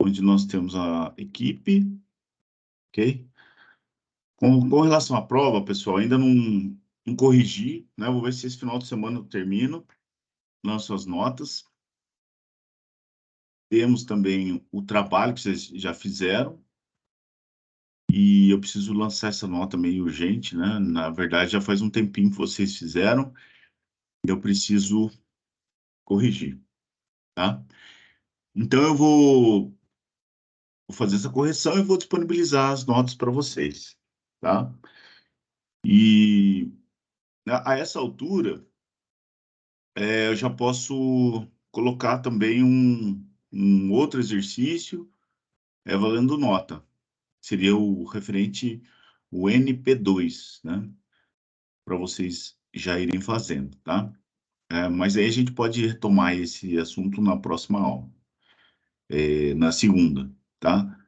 onde nós temos a equipe, ok? Com relação à prova, pessoal, ainda não corrigi, né? Vou ver se esse final de semana eu termino, lanço as notas. Temos também o trabalho que vocês já fizeram, e eu preciso lançar essa nota meio urgente, né? Na verdade, já faz um tempinho que vocês fizeram, e eu preciso corrigir, tá? Então, eu vou fazer essa correção e vou disponibilizar as notas para vocês, tá? E a essa altura, eu já posso colocar também um outro exercício, valendo nota. Seria o referente, o NP2, né? Para vocês já irem fazendo, tá? Mas aí a gente pode retomar esse assunto na próxima aula, na segunda, tá?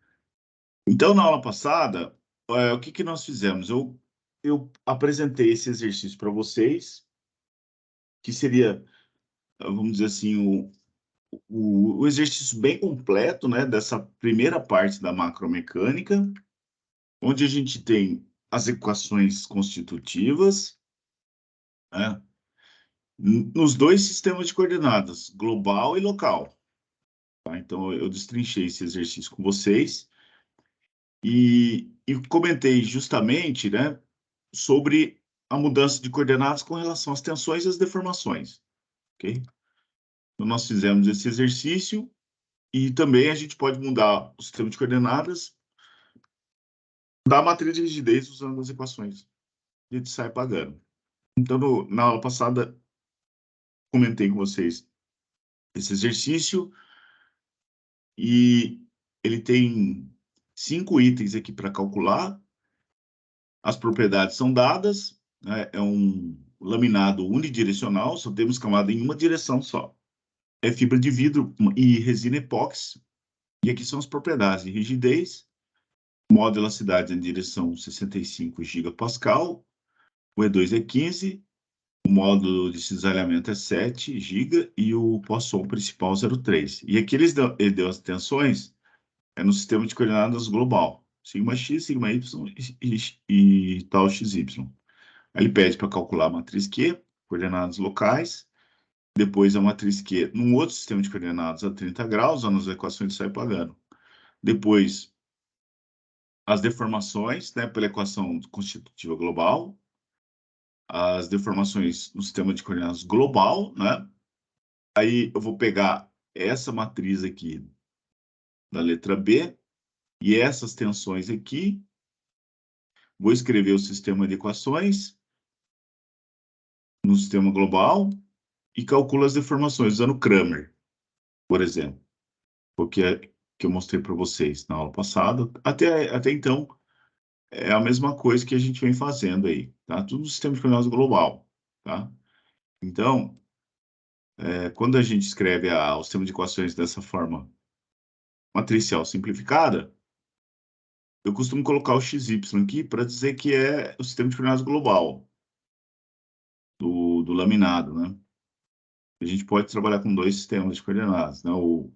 Então, na aula passada, o que que nós fizemos? Eu apresentei esse exercício para vocês, que seria, vamos dizer assim, o exercício bem completo, né, dessa primeira parte da macromecânica, onde a gente tem as equações constitutivas, né, nos dois sistemas de coordenadas, global e local. Tá? Então, eu destrinchei esse exercício com vocês e comentei justamente, né, sobre a mudança de coordenadas com relação às tensões e às deformações, ok? Então, nós fizemos esse exercício e também a gente pode mudar o sistema de coordenadas da matriz de rigidez usando as equações. A gente sai pagando. Então, na aula passada, comentei com vocês esse exercício e ele tem 5 itens aqui para calcular. As propriedades são dadas, né? É um laminado unidirecional, só temos camada em uma direção só. É fibra de vidro e resina epóxi. E aqui são as propriedades de rigidez, modo de elasticidade em direção 65 gigapascal, o E2 é 15, o módulo de cisalhamento é 7 GB e o Poisson principal 0,3. E aqui ele deu as tensões no sistema de coordenadas global, sigma x, sigma y e tal xy. Aí ele pede para calcular a matriz Q, coordenadas locais, depois a matriz Q num outro sistema de coordenadas a 30 graus, usando as equações de sai pagando. Depois, as deformações, né, pela equação constitutiva global, as deformações no sistema de coordenadas global, né? Aí eu vou pegar essa matriz aqui da letra B e essas tensões aqui, vou escrever o sistema de equações no sistema global e calculo as deformações usando Kramer, por exemplo, porque que eu mostrei para vocês na aula passada. Até então, é a mesma coisa que a gente vem fazendo aí, tá? Tudo no sistema de coordenadas global, tá? Então, quando a gente escreve o sistema de equações dessa forma matricial simplificada, eu costumo colocar o XY aqui para dizer que é o sistema de coordenadas global do laminado, né? A gente pode trabalhar com dois sistemas de coordenadas, né? O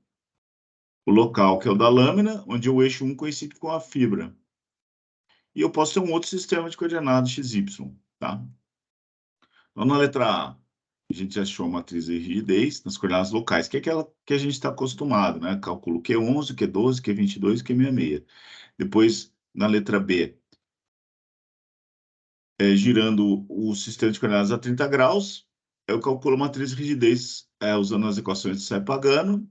local, que é o da lâmina, onde o eixo 1 coincide com a fibra. E eu posso ter um outro sistema de coordenadas XY, tá? Então, na letra A, a gente já achou a matriz de rigidez nas coordenadas locais, que é aquela que a gente está acostumado, né? Cálculo Q11, Q12, Q22, Q66. Depois, na letra B, girando o sistema de coordenadas a 30 graus, eu calculo a matriz de rigidez usando as equações de Sai Pagano.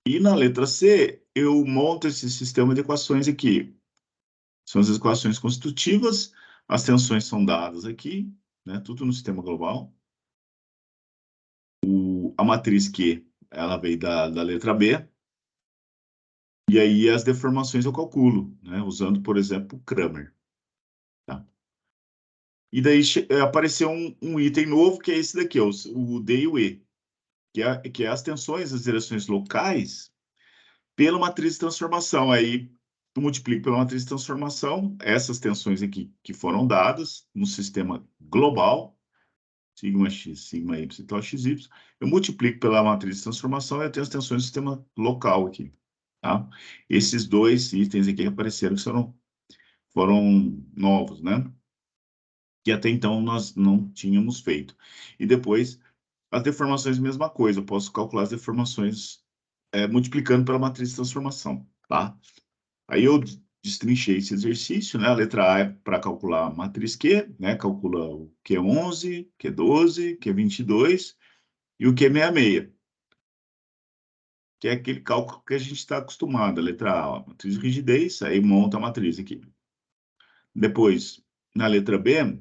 E na letra C, eu monto esse sistema de equações aqui. São as equações constitutivas, as tensões são dadas aqui, né? Tudo no sistema global. A matriz Q, ela veio da letra B. E aí as deformações eu calculo, né? Usando, por exemplo, o Kramer. Tá? E daí apareceu um item novo, que é esse daqui, ó, o D e o E, que é as tensões das direções locais pela matriz de transformação. Aí eu multiplico pela matriz de transformação essas tensões aqui que foram dadas no sistema global, sigma x, sigma y e tal xy. Eu multiplico pela matriz de transformação e eu tenho as tensões do sistema local aqui. tá? Esses dois itens aqui que apareceram que foram novos, né? Que até então nós não tínhamos feito. E depois, as deformações, mesma coisa. Eu posso calcular as deformações multiplicando pela matriz de transformação, tá? Aí eu destrinchei esse exercício, né? A letra A é para calcular a matriz Q, né? Calcula o Q11, Q12, Q22 e o Q66, que é aquele cálculo que a gente está acostumado. A letra A, a matriz de rigidez, aí monta a matriz aqui. Depois, na letra B,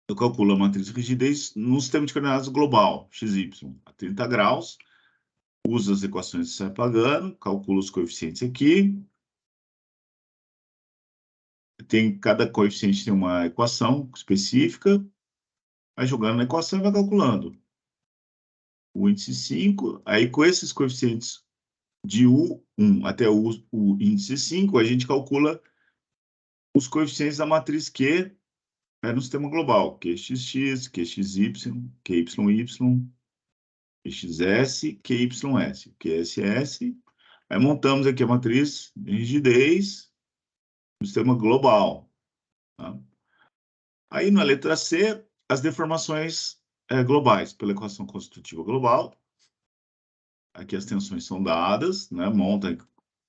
eu calculo a matriz de rigidez no sistema de coordenadas global, XY, a 30 graus, uso as equações de Sapagano, calculo os coeficientes aqui. Cada coeficiente tem uma equação específica, vai jogando na equação e vai calculando. O índice 5, aí com esses coeficientes de U1 até o índice 5, a gente calcula os coeficientes da matriz Q no sistema global, QXX, QXY, QYY, QXS, QYS, QSS. Aí montamos aqui a matriz de rigidez do sistema global. Tá? Aí na letra C, as deformações globais, pela equação constitutiva global. Aqui as tensões são dadas, né? Monta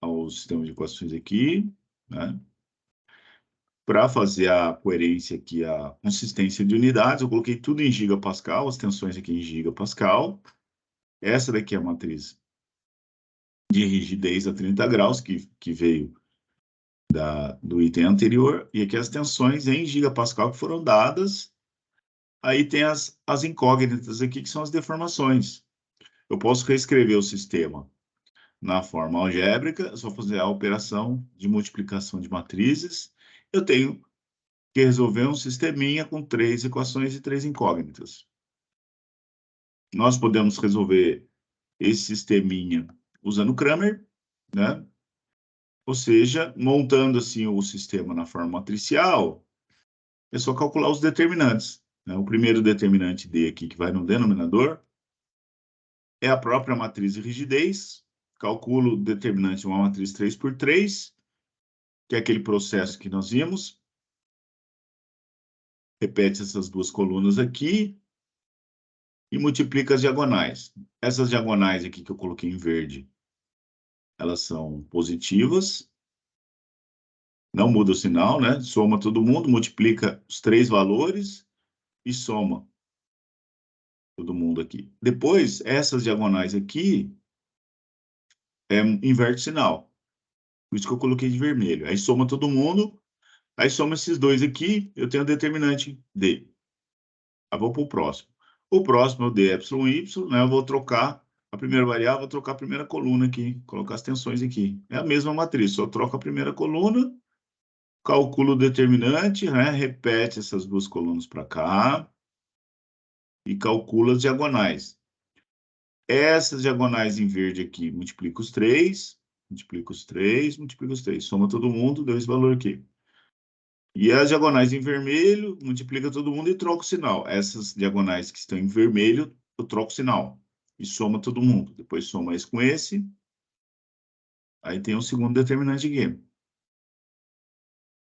o sistema de equações aqui, né? Para fazer a coerência aqui, a consistência de unidades, eu coloquei tudo em gigapascal, as tensões aqui em gigapascal. Essa daqui é a matriz de rigidez a 30 graus, que veio do item anterior, e aqui as tensões em gigapascal que foram dadas. Aí tem as incógnitas aqui, que são as deformações. Eu posso reescrever o sistema na forma algébrica, é só fazer a operação de multiplicação de matrizes. Eu tenho que resolver um sisteminha com 3 equações e 3 incógnitas. Nós podemos resolver esse sisteminha usando Cramer, né? Ou seja, montando assim o sistema na forma matricial, é só calcular os determinantes, né? O primeiro determinante D aqui, que vai no denominador, é a própria matriz de rigidez. Calculo o determinante de uma matriz 3x3, que é aquele processo que nós vimos. Repete essas duas colunas aqui e multiplica as diagonais. Essas diagonais aqui que eu coloquei em verde, elas são positivas. Não muda o sinal, né? Soma todo mundo, multiplica os 3 valores e soma todo mundo aqui. Depois, essas diagonais aqui, inverte o sinal. Por isso que eu coloquei de vermelho. Aí soma todo mundo, aí soma esses dois aqui, eu tenho o determinante D. Tá, vou para o próximo. O próximo é o DY, né? Eu vou trocar a primeira variável, vou trocar a primeira coluna aqui, colocar as tensões aqui. É a mesma matriz, só troco a primeira coluna, calculo o determinante, né? Repete essas duas colunas para cá e calcula as diagonais. Essas diagonais em verde aqui, multiplica os 3, multiplica os 3, multiplica os 3. Soma todo mundo, deu esse valor aqui. E as diagonais em vermelho, multiplica todo mundo e troca o sinal. Essas diagonais que estão em vermelho, eu troco o sinal. E soma todo mundo. Depois soma esse com esse. Aí tem o segundo determinante aqui.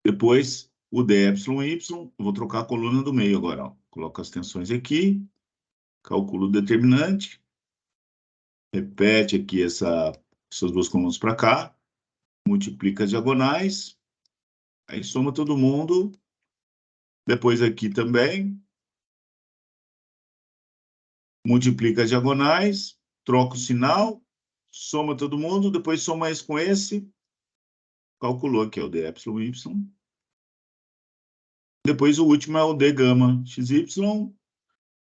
Depois, o DY, eu vou trocar a coluna do meio agora. Ó. Coloco as tensões aqui. Calculo o determinante. Repete aqui essas duas colunas para cá. Multiplica as diagonais. Aí soma todo mundo. Depois aqui também. Multiplica as diagonais, troca o sinal, soma todo mundo, depois soma esse com esse, calculou aqui, é o DY. Depois o último é o D gama XY,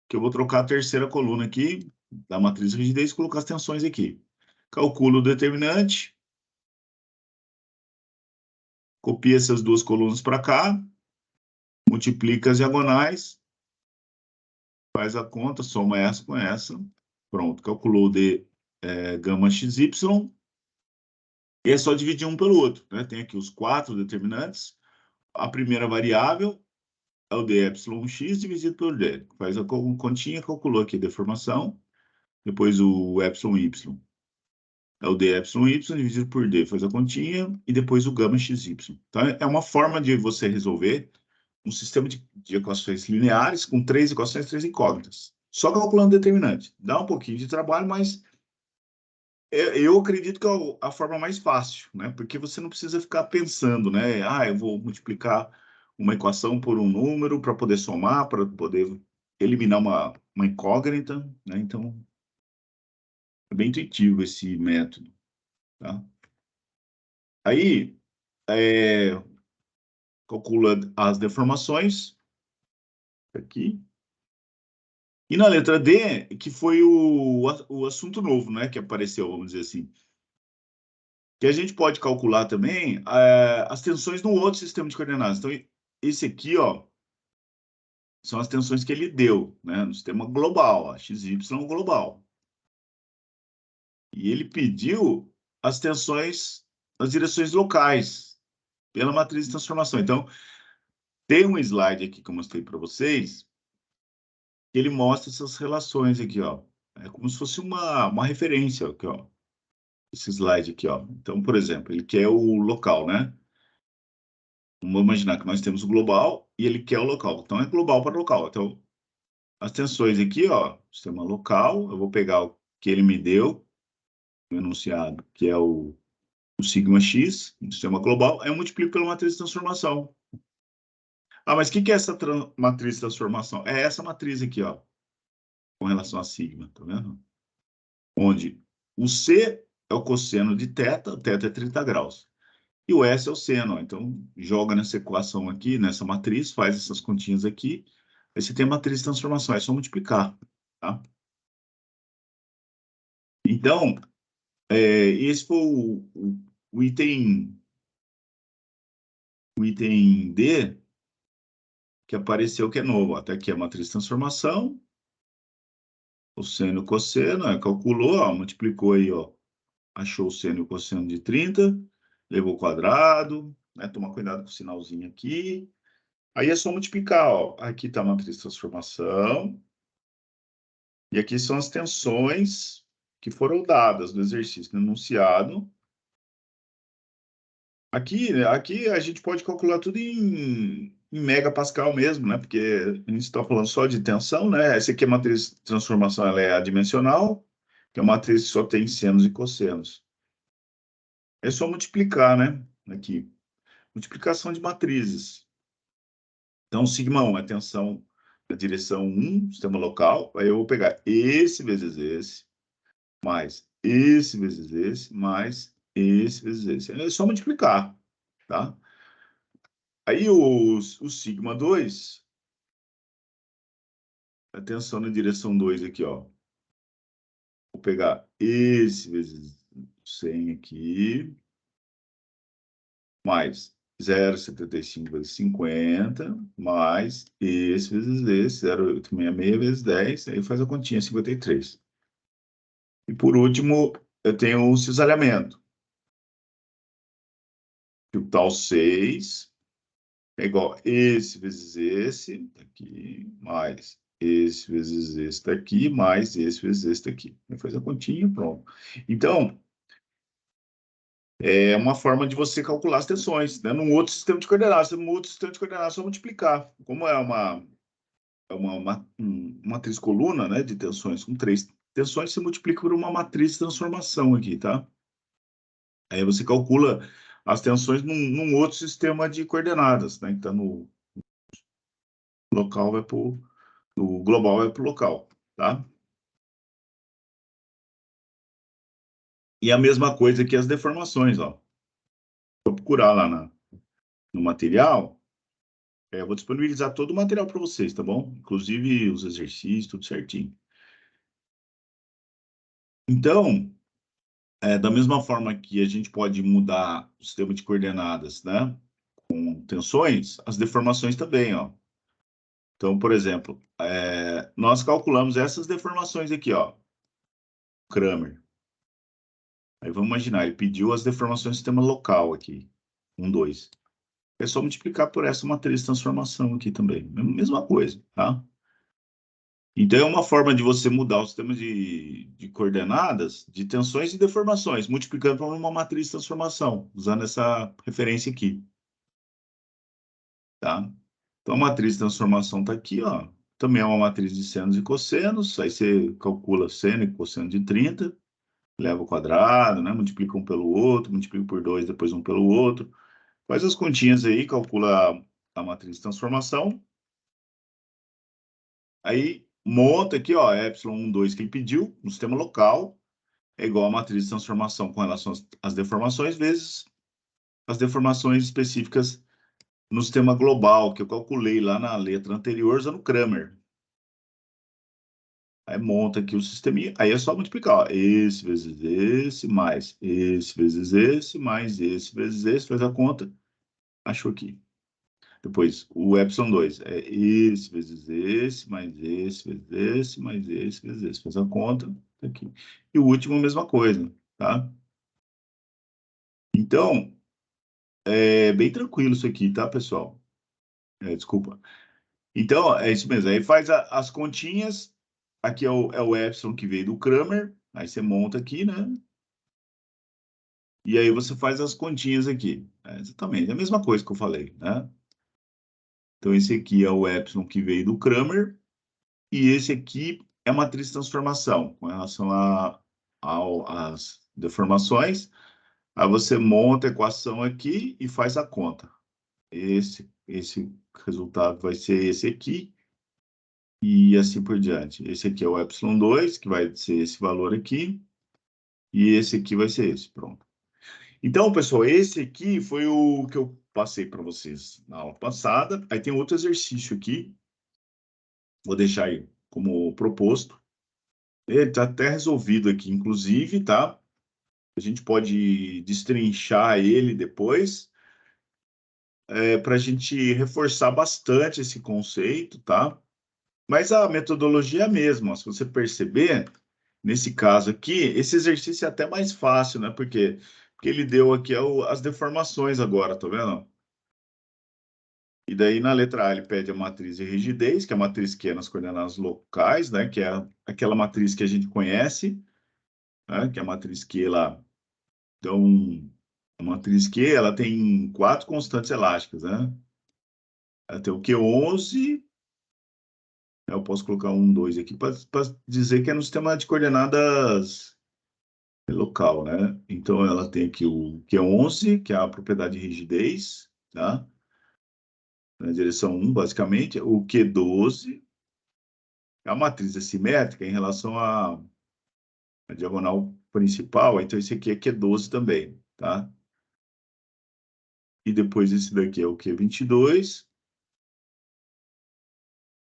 que eu vou trocar a terceira coluna aqui, da matriz de rigidez, e colocar as tensões aqui. Calculo o determinante, copia essas duas colunas para cá, multiplica as diagonais, faz a conta, soma essa com essa, pronto, calculou o D gama XY, e é só dividir um pelo outro, né? Tem aqui os 4 determinantes. A primeira variável é o dyx dividido pelo d. Faz a continha, calculou aqui a deformação. Depois o epsilon y É o dy dividido por d, faz a continha, e depois o gama xy. Então, é uma forma de você resolver um sistema de equações lineares com 3 equações, 3 incógnitas. Só calculando determinante. Dá um pouquinho de trabalho, mas eu acredito que é a forma mais fácil, né? Porque você não precisa ficar pensando, né? Ah, eu vou multiplicar uma equação por um número para poder somar, para poder eliminar uma incógnita, né? Então, é bem intuitivo esse método, tá? Aí, calcula as deformações, aqui. E na letra D, que foi o assunto novo, né? Que apareceu, vamos dizer assim. Que a gente pode calcular também as tensões no outro sistema de coordenadas. Então, esse aqui, ó, são as tensões que ele deu, né? No sistema global, a XY global. E ele pediu as tensões nas direções locais, pela matriz de transformação. Então, tem um slide aqui que eu mostrei para vocês, que ele mostra essas relações aqui, ó. É como se fosse uma referência aqui, ó. Esse slide aqui, ó. Então, por exemplo, ele quer o local, né? Vamos imaginar que nós temos o global e ele quer o local. Então, é global para local. Então, as tensões aqui, ó, sistema local, eu vou pegar o que ele me deu, o enunciado, que é o sigma x, o sistema global, aí eu multiplico pela matriz de transformação. Ah, mas o que é essa matriz de transformação? É essa matriz aqui, ó, com relação a sigma, tá vendo? Onde o C é o cosseno de θ, o θ é 30 graus. E o S é o seno, ó. Então, joga nessa equação aqui, nessa matriz, faz essas continhas aqui, aí você tem a matriz de transformação, é só multiplicar, tá? Então, esse foi o item D, que apareceu que é novo. Até aqui a matriz de transformação, o seno e o cosseno, calculou, ó, multiplicou aí, ó, achou o seno e o cosseno de 30, levou o quadrado, né? Tomar cuidado com o sinalzinho aqui. Aí é só multiplicar, ó. Aqui está a matriz de transformação, e aqui são as tensões que foram dadas no exercício, no enunciado. Aqui a gente pode calcular tudo em megapascal mesmo, né? Porque a gente está falando só de tensão, né? Essa aqui é a matriz de transformação, ela é adimensional, que é uma matriz que só tem senos e cossenos. É só multiplicar, né? Aqui. Multiplicação de matrizes. Então, sigma 1 é tensão da direção 1, sistema local. Aí eu vou pegar esse vezes esse, mais esse vezes esse, mais esse vezes esse. É só multiplicar, tá? Aí o sigma 2, a tensão na direção 2 aqui, ó. Vou pegar esse vezes 100 aqui, mais 0,75 vezes 50, mais esse vezes esse, 0,866 vezes 10, aí faz a continha, 53. E por último, eu tenho o cisalhamento. O tal 6 é igual a esse vezes esse, aqui, mais esse vezes esse daqui, mais esse vezes esse daqui. Aí faz a continha, pronto. Então, é uma forma de você calcular as tensões, né? Num outro sistema de coordenadas. Num outro sistema de coordenadas, só multiplicar. Como é uma matriz coluna, né, de tensões com 3 tensões, você multiplica por uma matriz de transformação aqui, tá? Aí você calcula as tensões num outro sistema de coordenadas, né? Então, no local vai para o global vai para o local, tá? E a mesma coisa que as deformações, ó. Vou procurar lá no material, eu vou disponibilizar todo o material para vocês, tá bom? Inclusive os exercícios, tudo certinho. Então, da mesma forma que a gente pode mudar o sistema de coordenadas, né? Com tensões, as deformações também, ó. Então, por exemplo, nós calculamos essas deformações aqui, ó. Kramer. Aí vamos imaginar, ele pediu as deformações do sistema local aqui. 1, 2. É só multiplicar por essa matriz de transformação aqui também. Mesma coisa, tá? Então, é uma forma de você mudar o sistema de coordenadas de tensões e deformações, multiplicando por uma matriz de transformação, usando essa referência aqui, tá? Então, a matriz de transformação está aqui, ó. Também é uma matriz de senos e cossenos, aí você calcula seno e cosseno de 30, leva ao quadrado, né? Multiplica um pelo outro, multiplica por 2, depois um pelo outro. Faz as continhas aí, calcula a matriz de transformação. Aí monta aqui, ó, epsilon 1, 2 que ele pediu, no sistema local, é igual a matriz de transformação com relação às deformações, vezes as deformações específicas no sistema global, que eu calculei lá na letra anterior, usando Cramer. Aí monta aqui o sisteminha, aí é só multiplicar, ó, esse vezes esse, mais esse vezes esse, mais esse vezes esse, faz a conta, achou aqui. Depois, o epsilon 2 é esse vezes esse, mais esse vezes esse, mais esse vezes esse, faz a conta, tá aqui. E o último, a mesma coisa, tá? Então, é bem tranquilo isso aqui, tá, pessoal? Desculpa. Então, é isso mesmo. Aí faz as continhas. Aqui é o epsilon que veio do Cramer. Aí você monta aqui, né? E aí você faz as continhas aqui. Exatamente, é a mesma coisa que eu falei, né? Então, esse aqui é o epsilon que veio do Cramer. E esse aqui é a matriz de transformação, com relação às deformações. Aí você monta a equação aqui e faz a conta. Esse resultado vai ser esse aqui. E assim por diante. Esse aqui é o epsilon 2, que vai ser esse valor aqui, e esse aqui vai ser esse, pronto. Então, pessoal, esse aqui foi o que eu passei para vocês na aula passada. Aí tem outro exercício aqui, vou deixar aí como proposto. Ele está até resolvido aqui, inclusive, tá? A gente pode destrinchar ele depois, para a gente reforçar bastante esse conceito, tá? Mas a metodologia é a mesma, se você perceber, nesse caso aqui, esse exercício é até mais fácil, né? Porque ele deu aqui as deformações agora, tá vendo? E daí na letra A ele pede a matriz de rigidez, que é a matriz Q nas coordenadas locais, né? Que é aquela matriz que a gente conhece, né? Que é a matriz Q lá. Então, a matriz Q, ela tem 4 constantes elásticas, né? Ela tem o Q11, eu posso colocar 1, 2 aqui para dizer que é no sistema de coordenadas local, né? Então, ela tem aqui o Q11, que é a propriedade de rigidez, tá? Na direção 1, basicamente. O Q12 é a matriz assimétrica em relação à diagonal principal. Então, esse aqui é Q12 também, tá? E depois esse daqui é o Q22.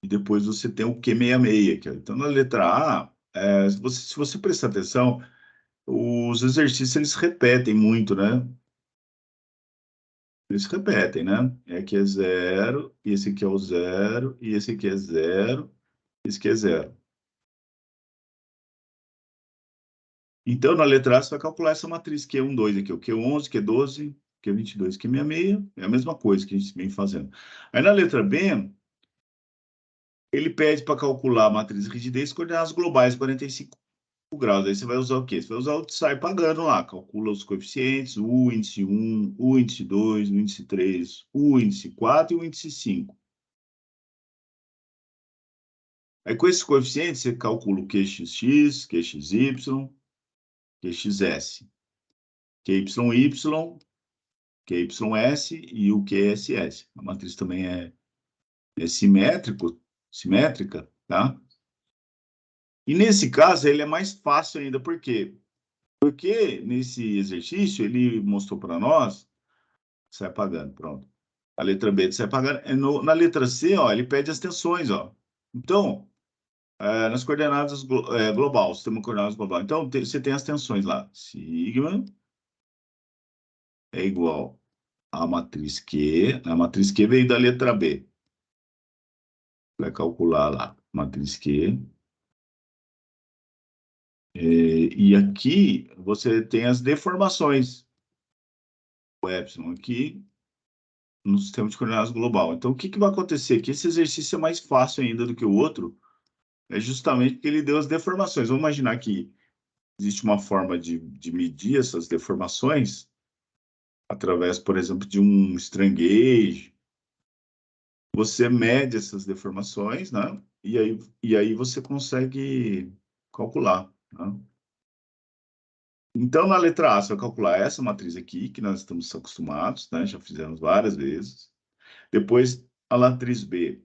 E depois você tem o Q66 aqui. Então, na letra A, se você prestar atenção, os exercícios eles repetem muito, né? Eles repetem, né? Aqui é zero, e esse aqui é o zero, e esse aqui é zero, esse aqui é zero. Então, na letra A, você vai calcular essa matriz Q1, 2 aqui, o Q11, Q12, Q22, Q66, é a mesma coisa que a gente vem fazendo. Aí, na letra B, ele pede para calcular a matriz de rigidez coordenadas globais, 45 graus. Aí você vai usar o quê? Você vai usar o sai pagando lá, calcula os coeficientes, o índice 1, o índice 2, o índice 3, o índice 4 e o índice 5. Aí com esses coeficientes você calcula o QXX, QXY, QXS, QYY, QYS e o QSS. A matriz também é simétrica, tá? E nesse caso ele é mais fácil ainda, por quê? Porque nesse exercício ele mostrou para nós, sai pagando, pronto. A letra B sai pagando. Na letra C, ó, ele pede as tensões, ó. Então, nas coordenadas global, sistema de coordenadas global. Então, você tem as tensões lá. Sigma é igual à matriz Q. A matriz Q veio da letra B. Vai calcular lá, matriz Q. E aqui você tem as deformações. O epsilon aqui no sistema de coordenadas global. Então, o que vai acontecer aqui? Esse exercício é mais fácil ainda do que o outro, é justamente porque ele deu as deformações. Vamos imaginar que existe uma forma de medir essas deformações através, por exemplo, de um strain gauge. Você mede essas deformações, né? E aí você consegue calcular, né? Então, na letra A, você vai calcular essa matriz aqui, que nós estamos acostumados, né? Já fizemos várias vezes. Depois, a matriz B.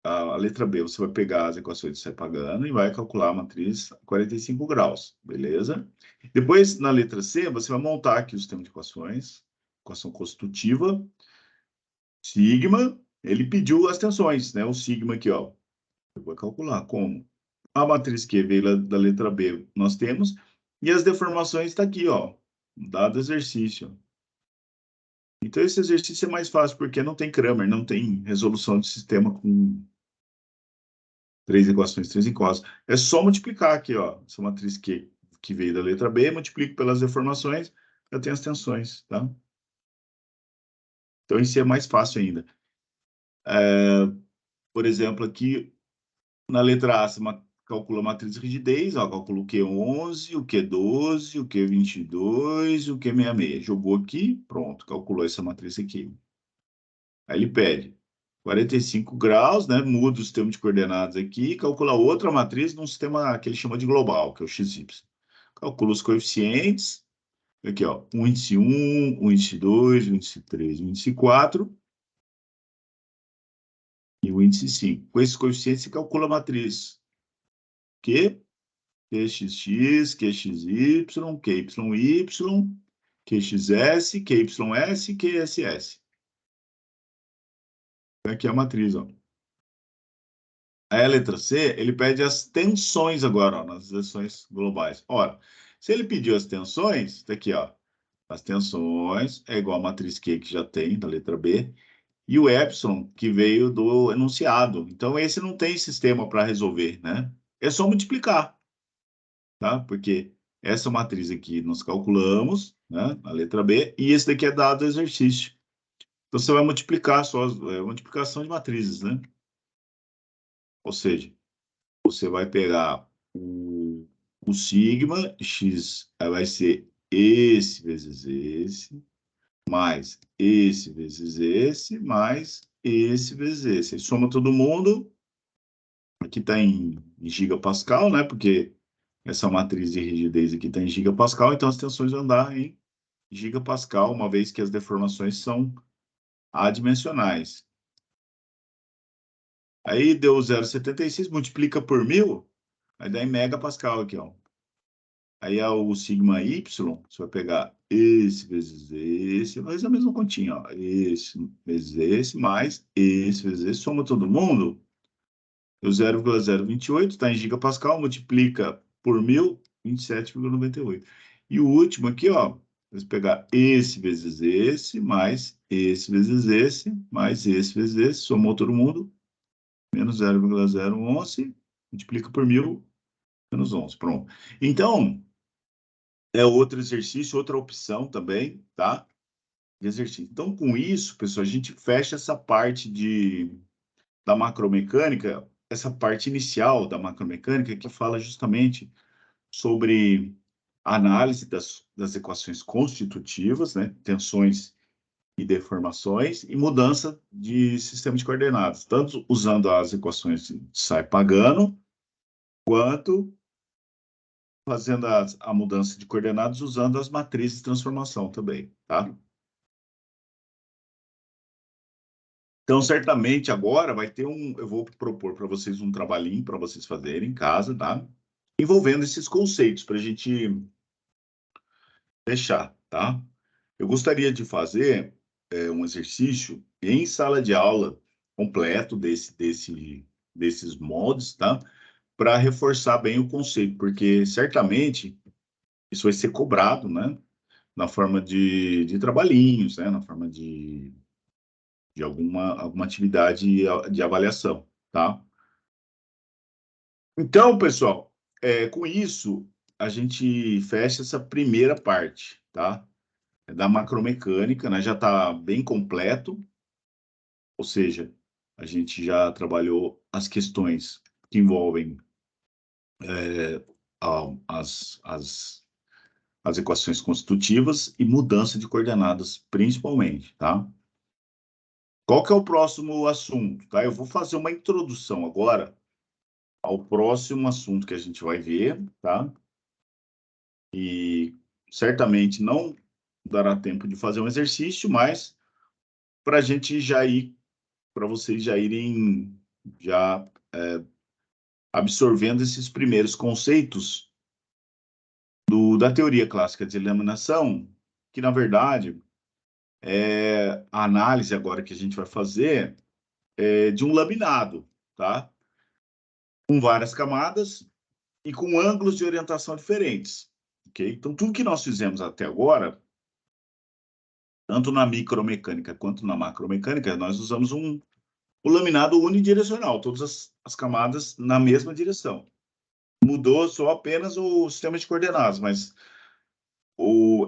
A letra B, você vai pegar as equações de sai pagando e vai calcular a matriz 45 graus, beleza? Depois, na letra C, você vai montar aqui o sistema de equações, equação constitutiva, sigma, ele pediu as tensões, né? O sigma aqui, ó. Eu vou calcular como. A matriz Q veio da letra B, nós temos, e as deformações está aqui, ó, dado exercício. Então, esse exercício é mais fácil, porque não tem Cramer, não tem resolução de sistema com três equações, três equações. É só multiplicar aqui, ó, essa matriz Q que veio da letra B, multiplico pelas deformações, eu tenho as tensões, tá? Então, isso é mais fácil ainda. Por exemplo, aqui, na letra A, você calcula a matriz de rigidez, ó, calcula o Q11, o Q12, o Q22, o Q66. Jogou aqui, pronto, calculou essa matriz aqui. Aí ele pede 45 graus, né? Muda o sistema de coordenadas aqui, calcula outra matriz num sistema que ele chama de global, que é o XY. Calcula os coeficientes, aqui, ó, o índice 1, o índice 2, o índice 3, o índice 4 e o índice 5. Com esses coeficientes, você calcula a matriz Q, QXX, QXY, QYY, QXS, QYS, QSS. Aqui é a matriz, ó. Aí a letra C, ele pede as tensões agora, ó, nas tensões globais. Ora, se ele pediu as tensões, tá aqui, ó. As tensões é igual a matriz Q que já tem, da letra B, e o epsilon que veio do enunciado. Então, esse não tem sistema para resolver, né? É só multiplicar, tá? Porque essa matriz aqui nós calculamos, né, na letra B, e esse daqui é dado exercício. Então, você vai multiplicar só, multiplicação de matrizes, né? Ou seja, você vai pegar o sigma, x vai ser esse vezes esse, mais esse vezes esse, mais esse vezes esse. Aí soma todo mundo, aqui está em gigapascal, né? Porque essa matriz de rigidez aqui está em gigapascal, então as tensões vão andar em gigapascal, uma vez que as deformações são adimensionais. Aí deu 0,76, multiplica por 1.000, aí dá em megapascal aqui, ó. Aí é o sigma y, você vai pegar esse vezes esse, faz a mesma continha, ó. Esse vezes esse, mais esse vezes esse, soma todo mundo, o 0,028 está em gigapascal, multiplica por 1.000, 27,98. E o último aqui, ó, você pegar esse vezes esse, mais esse vezes esse, mais esse vezes esse, somou todo mundo, menos 0,011, multiplica por 1.000, menos 11, pronto. Então, é outro exercício, outra opção também, tá? De exercício. Então, com isso, pessoal, a gente fecha essa parte da macromecânica, essa parte inicial da macromecânica, que fala justamente sobre a análise das equações constitutivas, né? Tensões e deformações, e mudança de sistema de coordenadas, tanto usando as equações de Sai-Pagano, quanto fazendo a mudança de coordenadas usando as matrizes de transformação também, tá? Então, certamente agora vai ter eu vou propor para vocês um trabalhinho para vocês fazerem em casa, tá? Envolvendo esses conceitos para a gente fechar, tá? Eu gostaria de fazer um exercício em sala de aula completo desses moldes, tá? Para reforçar bem o conceito, porque certamente isso vai ser cobrado, né? Na forma de trabalhinhos, né? Na forma de alguma atividade de avaliação, tá? Então, pessoal, com isso, a gente fecha essa primeira parte, tá? Da macromecânica, né? Já está bem completo, ou seja, a gente já trabalhou as questões que envolvem as equações constitutivas e mudança de coordenadas, principalmente, tá? Qual que é o próximo assunto, tá? Eu vou fazer uma introdução agora ao próximo assunto que a gente vai ver, tá? E certamente não dará tempo de fazer um exercício, mas para a gente já ir, para vocês já irem já absorvendo esses primeiros conceitos da teoria clássica de eliminação, que na verdade é a análise agora que a gente vai fazer de um laminado, tá? Com várias camadas e com ângulos de orientação diferentes, ok? Então, tudo que nós fizemos até agora, tanto na micromecânica quanto na macromecânica, nós usamos o laminado unidirecional, todas as camadas na mesma direção. Mudou só apenas o sistema de coordenadas, mas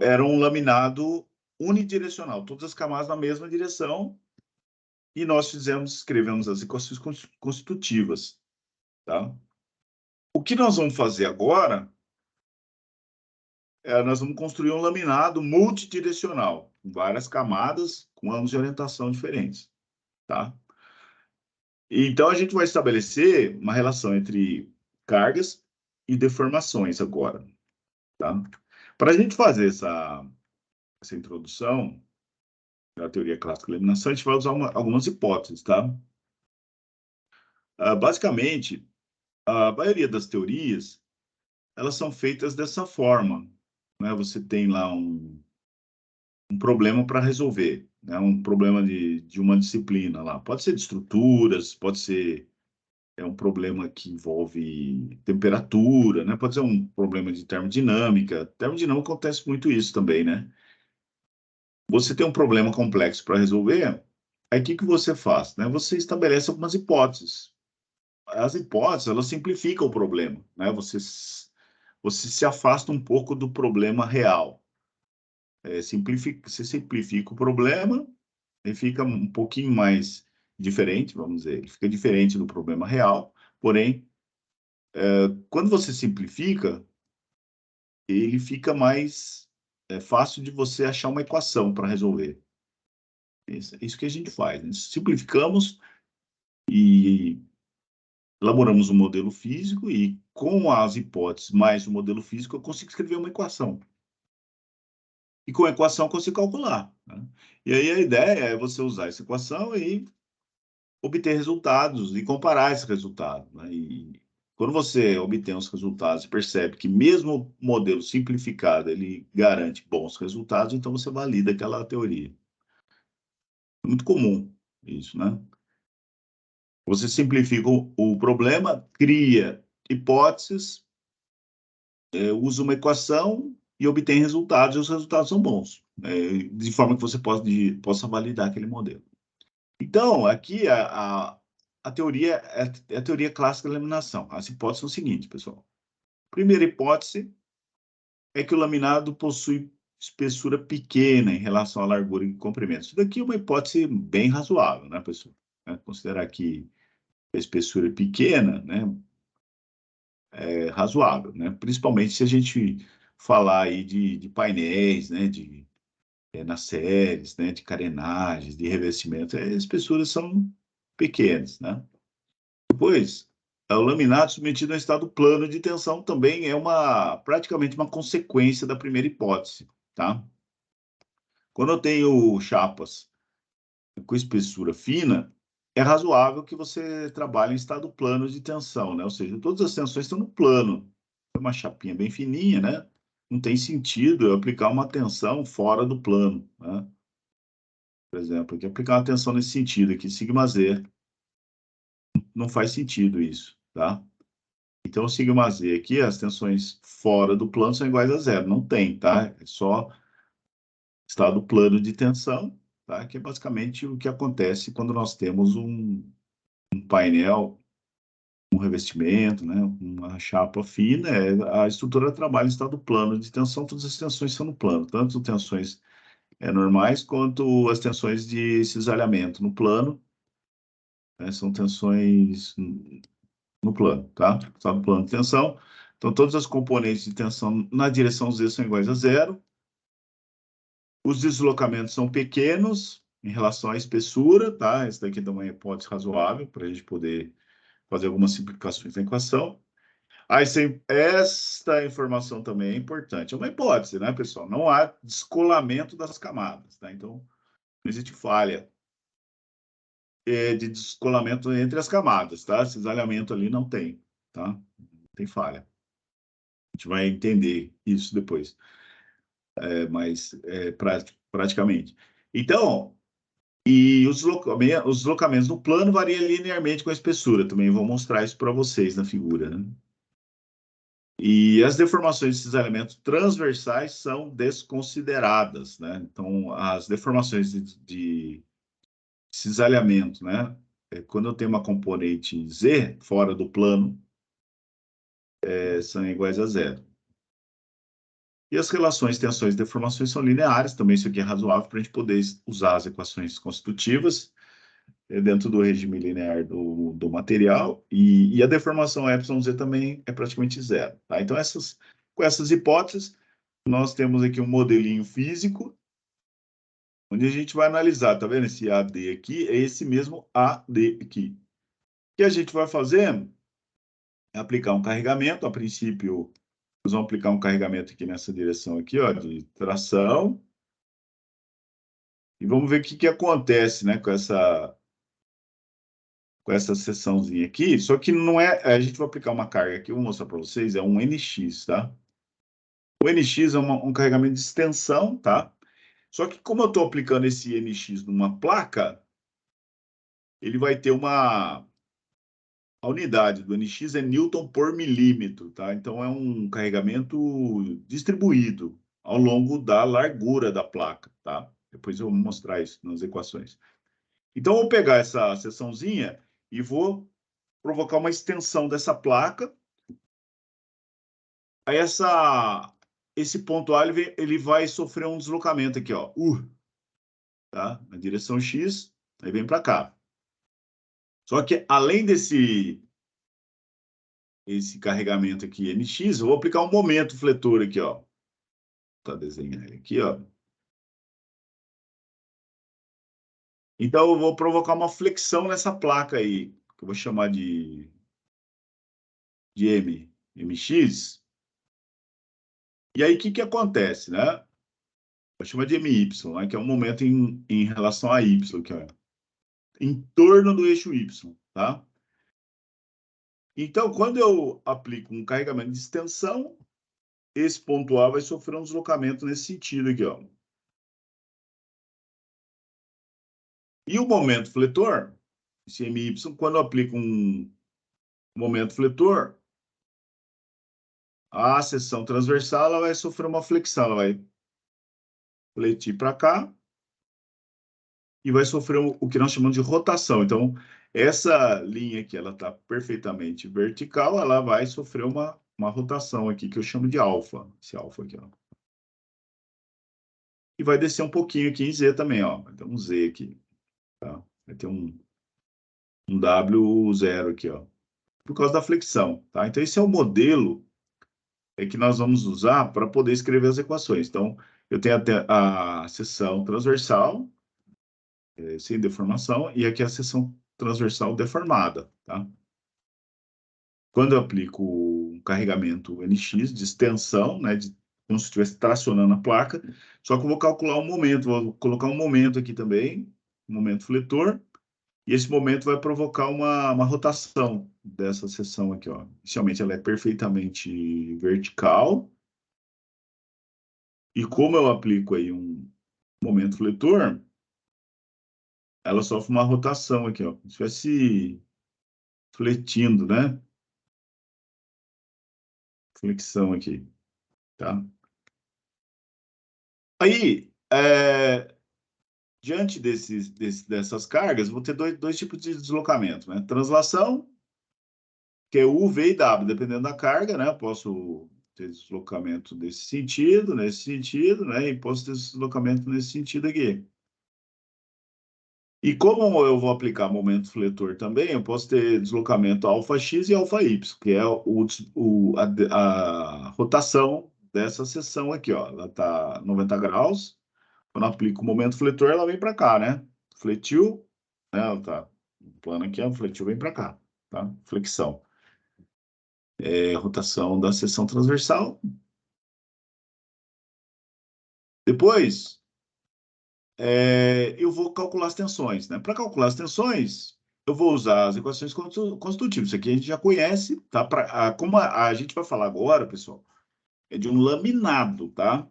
era um laminado unidirecional, todas as camadas na mesma direção, e nós escrevemos as equações constitutivas, tá? O que nós vamos fazer agora nós vamos construir um laminado multidirecional, com várias camadas, com ângulos de orientação diferentes, tá? Então, a gente vai estabelecer uma relação entre cargas e deformações agora, tá? Para a gente fazer essa introdução da teoria clássica da eliminação, a gente vai usar algumas hipóteses, tá? Basicamente, a maioria das teorias, elas são feitas dessa forma, né? Você tem lá um problema para resolver, né? Um problema de uma disciplina lá. Pode ser de estruturas, pode ser um problema que envolve temperatura, né? Pode ser um problema de termodinâmica. Termodinâmica acontece muito isso também, né? Você tem um problema complexo para resolver, aí o que você faz, né? Você estabelece algumas hipóteses. As hipóteses, elas simplificam o problema, né? Você se afasta um pouco do problema real. Você simplifica o problema e fica um pouquinho mais diferente, vamos dizer, ele fica diferente do problema real, porém, quando você simplifica, ele fica mais fácil de você achar uma equação para resolver. Isso que a gente faz, né? Simplificamos e elaboramos um modelo físico e com as hipóteses mais o modelo físico eu consigo escrever uma equação. E com a equação eu consigo calcular, né? E aí a ideia é você usar essa equação e obter resultados e comparar esses resultados, né? E quando você obtém os resultados e percebe que mesmo o modelo simplificado ele garante bons resultados, então você valida aquela teoria. É muito comum isso, né? Você simplifica o problema, cria hipóteses, usa uma equação e obtém resultados, e os resultados são bons, de forma que você possa validar aquele modelo. Então, aqui a teoria é a teoria clássica da eliminação. As hipóteses são o seguinte, pessoal. Primeira hipótese é que o laminado possui espessura pequena em relação à largura e comprimento. Isso daqui é uma hipótese bem razoável, né, pessoal? Considerar que a espessura é pequena, né, é razoável, né? Principalmente se a gente falar aí de painéis, né, nas séries, né, de carenagens, de revestimento, as espessuras são pequenas, né? Depois, o laminado submetido a estado plano de tensão também é praticamente uma consequência da primeira hipótese, tá? Quando eu tenho chapas com espessura fina, é razoável que você trabalhe em estado plano de tensão, né? Ou seja, todas as tensões estão no plano. É uma chapinha bem fininha, né? Não tem sentido eu aplicar uma tensão fora do plano, né? Por exemplo, aqui aplicar uma tensão nesse sentido aqui, sigma Z, não faz sentido isso, tá? Então, o sigma Z aqui, as tensões fora do plano são iguais a zero. Não tem, tá? É só estado plano de tensão, tá? Que é basicamente o que acontece quando nós temos um painel, um revestimento, né? Uma chapa fina. A estrutura trabalha em estado plano de tensão, todas as tensões são no plano, tanto tensões normais quanto as tensões de cisalhamento no plano, né? São tensões no plano, tá? Só no plano de tensão. Então, todas as componentes de tensão na direção Z são iguais a zero. Os deslocamentos são pequenos em relação à espessura, tá? Esse daqui também é hipótese razoável para a gente poder fazer algumas simplificações da equação. Aí, esta informação também é importante. É uma hipótese, né, pessoal? Não há descolamento das camadas, tá? Então, não existe falha de descolamento entre as camadas, tá? Cisalhamento ali não tem, tá? Não tem falha. A gente vai entender isso depois, mas praticamente. Então, e os deslocamentos no plano variam linearmente com a espessura. Também vou mostrar isso para vocês na figura, né? E as deformações desses elementos transversais são desconsideradas, né? Então, as deformações de cisalhamento, né? Quando eu tenho uma componente Z fora do plano, são iguais a zero. E as relações tensões e deformações são lineares, também isso aqui é razoável para a gente poder usar as equações constitutivas dentro do regime linear do material, e a deformação εz também é praticamente zero. Tá? Então, com essas hipóteses, nós temos aqui um modelinho físico, onde a gente vai analisar, tá vendo esse AD aqui? É esse mesmo AD aqui. O que a gente vai fazer é aplicar um carregamento, a princípio, nós vamos aplicar um carregamento aqui nessa direção aqui, ó, de tração, e vamos ver o que acontece, né, com essa seçãozinha aqui, só que não é, a gente vai aplicar uma carga aqui, eu vou mostrar para vocês, é um NX, tá? O NX é um carregamento de extensão, tá? Só que como eu estou aplicando esse NX numa placa, ele vai ter a unidade do NX é Newton por milímetro, tá? Então é um carregamento distribuído ao longo da largura da placa, tá? Depois eu vou mostrar isso nas equações. Então eu vou pegar essa seçãozinha e vou provocar uma extensão dessa placa. Aí esse ponto A ele vai sofrer um deslocamento aqui, ó, tá? Na direção X, aí vem para cá. Só que além esse carregamento aqui NX, eu vou aplicar um momento fletor aqui, ó. Tá desenhando ele aqui, ó. Então eu vou provocar uma flexão nessa placa aí, que eu vou chamar de MX. E aí o que acontece, né? Vou chamar de MY, né? Que é um momento em relação a Y, que é em torno do eixo Y, tá? Então, quando eu aplico um carregamento de extensão, esse ponto A vai sofrer um deslocamento nesse sentido aqui, ó. E o momento fletor, esse MY, quando eu aplico um momento fletor, a seção transversal ela vai sofrer uma flexão, ela vai fletir para cá e vai sofrer o que nós chamamos de rotação. Então, essa linha aqui, ela está perfeitamente vertical, ela vai sofrer uma rotação aqui, que eu chamo de alfa. Esse alfa aqui, ó. E vai descer um pouquinho aqui em Z também, ó. Vai ter um Z aqui, tá? Vai ter um W0 aqui, ó. Por causa da flexão, tá? Então, esse é o modelo que nós vamos usar para poder escrever as equações. Então, eu tenho até a seção transversal, sem deformação, e aqui a seção transversal deformada, tá? Quando eu aplico um carregamento NX de extensão, né, como se estivesse tracionando a placa, só que eu vou calcular um momento, vou colocar um momento aqui também, um momento fletor, e esse momento vai provocar uma rotação dessa seção aqui, ó. Inicialmente ela é perfeitamente vertical, e como eu aplico aí um momento fletor, ela sofre uma rotação aqui, ó, como se estivesse fletindo, né? Flexão aqui, tá? Aí, diante dessas cargas, vou ter dois tipos de deslocamento, né? Translação, que é U, V e W, dependendo da carga, né? Eu posso ter deslocamento nesse sentido, né? E posso ter deslocamento nesse sentido aqui. E como eu vou aplicar momento fletor também, eu posso ter deslocamento αx e αy, que é a rotação dessa seção aqui, ó. Ela está 90 graus. Quando eu aplico o momento fletor, ela vem para cá, né? Fletiu, né? Ela tá no plano aqui, ó, fletiu, vem para cá, tá? Flexão. Rotação da seção transversal. Depois, eu vou calcular as tensões, né? Para calcular as tensões, eu vou usar as equações constitutivas. Isso aqui a gente já conhece, tá? Como a gente vai falar agora, pessoal, é de um laminado, tá?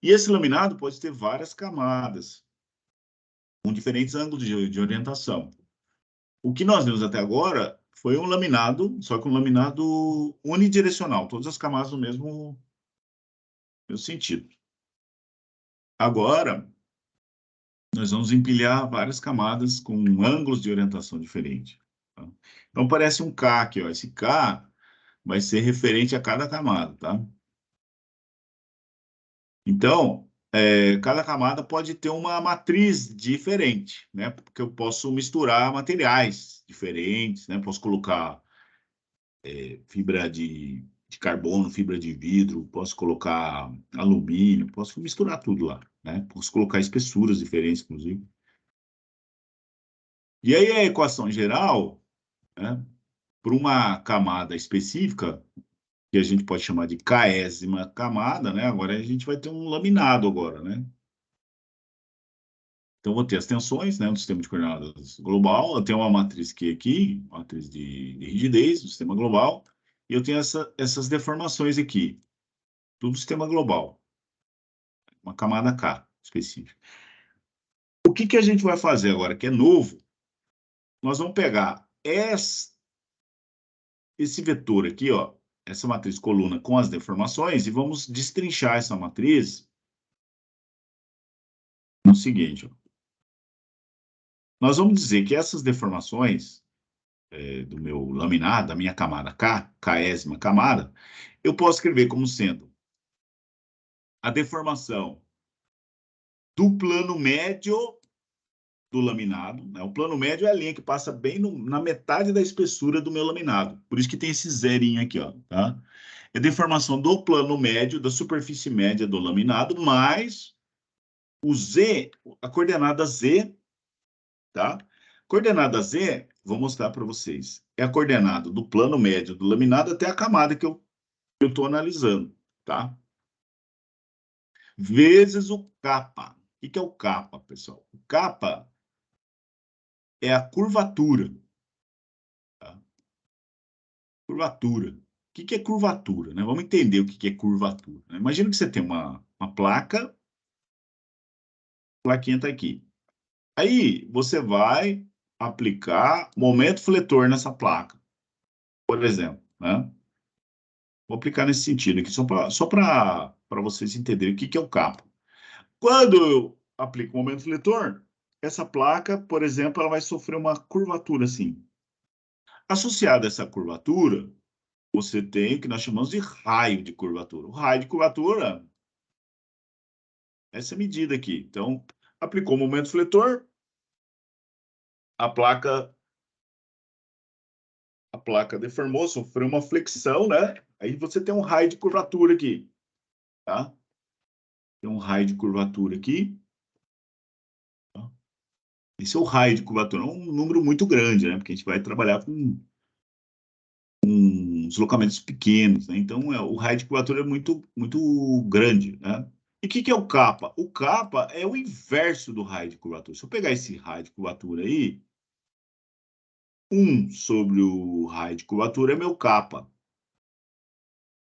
E esse laminado pode ter várias camadas, com diferentes ângulos de orientação. O que nós vimos até agora foi um laminado, só que um laminado unidirecional, todas as camadas no mesmo sentido. Agora, nós vamos empilhar várias camadas com ângulos de orientação diferentes. Tá? Então, parece um K aqui, ó. Esse K vai ser referente a cada camada, tá? Então, cada camada pode ter uma matriz diferente, né? Porque eu posso misturar materiais diferentes, né? Posso colocar fibra de carbono, fibra de vidro, posso colocar alumínio, posso misturar tudo lá, né? Posso colocar espessuras diferentes, inclusive. E aí a equação geral, né, para uma camada específica, que a gente pode chamar de késima camada, né? Agora a gente vai ter um laminado agora, né? Então, vou ter as tensões, né, no sistema de coordenadas global, eu tenho uma matriz Q aqui, matriz de rigidez do sistema global, e eu tenho essas deformações aqui, tudo sistema global, uma camada K específica. O que a gente vai fazer agora, que é novo? Nós vamos pegar esse vetor aqui, ó, essa matriz coluna com as deformações, e vamos destrinchar essa matriz no seguinte, ó. Nós vamos dizer que essas deformações do meu laminado, da minha camada K, késima camada, eu posso escrever como sendo a deformação do plano médio do laminado, né? O plano médio é a linha que passa bem na metade da espessura do meu laminado. Por isso que tem esse zerinho aqui, ó, tá? É a deformação do plano médio, da superfície média do laminado, mais o Z, a coordenada Z, tá? Coordenada Z, vou mostrar para vocês. É a coordenada do plano médio do laminado até a camada que eu estou analisando, tá? Vezes o kappa. O que é o kappa, pessoal? O kappa é a curvatura. Tá? Curvatura. O que é curvatura? Né? Vamos entender o que é curvatura. Né? Imagina que você tem uma placa, a plaquinha está aqui. Aí você vai aplicar momento fletor nessa placa, por exemplo. Né? Vou aplicar nesse sentido aqui, só para vocês entenderem o que é o kappa. Quando eu aplico o momento fletor, essa placa, por exemplo, ela vai sofrer uma curvatura assim. Associada a essa curvatura, você tem o que nós chamamos de raio de curvatura. O raio de curvatura, essa medida aqui. Então, aplicou o momento fletor, a placa deformou, sofreu uma flexão, né? Aí você tem um raio de curvatura aqui, tá? Tem um raio de curvatura aqui. Tá? Esse é o raio de curvatura, é um número muito grande, né? Porque a gente vai trabalhar com deslocamentos pequenos, né? Então, o raio de curvatura é muito, muito grande, né? E o que é o kappa? O kappa é o inverso do raio de curvatura. Se eu pegar esse raio de curvatura aí, 1 sobre o raio de curvatura é meu kappa.